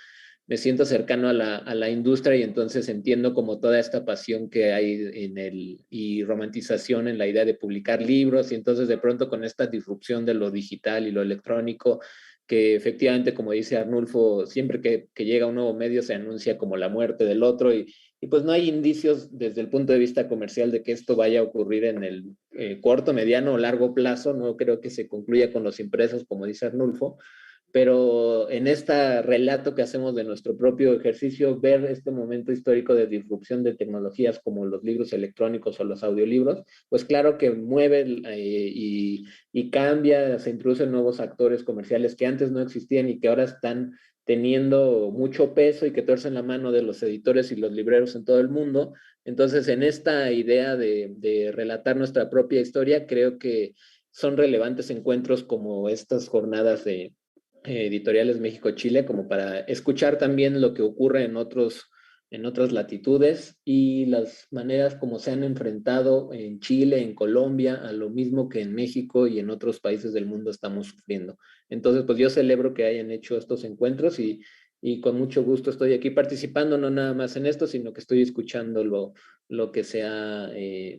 Me siento cercano a la industria y entonces entiendo como toda esta pasión que hay y romantización en la idea de publicar libros y entonces de pronto con esta disrupción de lo digital y lo electrónico, que efectivamente, como dice Arnulfo, siempre que llega un nuevo medio se anuncia como la muerte del otro y pues no hay indicios desde el punto de vista comercial de que esto vaya a ocurrir en el corto, mediano o largo plazo. No creo que se concluya con los impresos, como dice Arnulfo, pero en este relato que hacemos de nuestro propio ejercicio, ver este momento histórico de disrupción de tecnologías como los libros electrónicos o los audiolibros, pues claro que mueve y cambia, se introducen nuevos actores comerciales que antes no existían y que ahora están teniendo mucho peso y que tuercen la mano de los editores y los libreros en todo el mundo. Entonces, en esta idea de relatar nuestra propia historia, creo que son relevantes encuentros como estas jornadas de editoriales México-Chile, como para escuchar también lo que ocurre en otras latitudes y las maneras como se han enfrentado en Chile, en Colombia, a lo mismo que en México y en otros países del mundo estamos sufriendo. Entonces, pues yo celebro que hayan hecho estos encuentros y y con mucho gusto estoy aquí participando, no nada más en esto, sino que estoy escuchando lo que se ha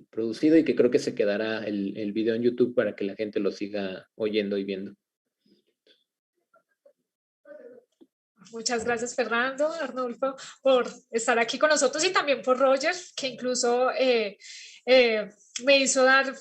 producido y que creo que se quedará el video en YouTube para que la gente lo siga oyendo y viendo. Muchas gracias, Fernando, Arnulfo, por estar aquí con nosotros y también por Roger, que incluso me hizo dar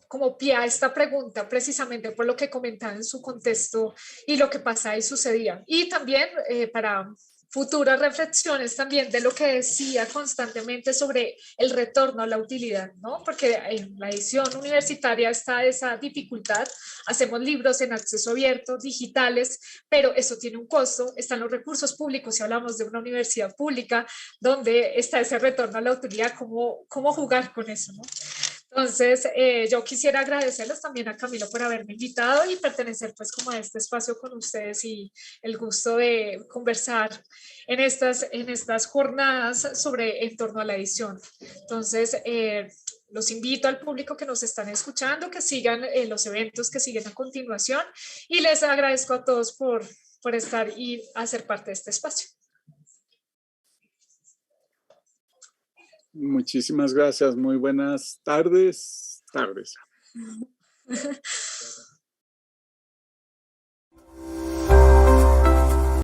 como pie a esta pregunta precisamente por lo que comentaba en su contexto y lo que pasaba y sucedía. Y también para futuras reflexiones también de lo que decía constantemente sobre el retorno a la utilidad, ¿no? Porque en la edición universitaria está esa dificultad, hacemos libros en acceso abierto, digitales, pero eso tiene un costo, están los recursos públicos, si hablamos de una universidad pública, donde está ese retorno a la utilidad, cómo jugar con eso, ¿no? Entonces, yo quisiera agradecerles también a Camilo por haberme invitado y pertenecer pues como a este espacio con ustedes y el gusto de conversar en estas jornadas sobre en torno a la edición. Entonces, los invito al público que nos están escuchando, que sigan los eventos que siguen a continuación y les agradezco a todos por estar y hacer parte de este espacio. Muchísimas gracias. Muy buenas tardes.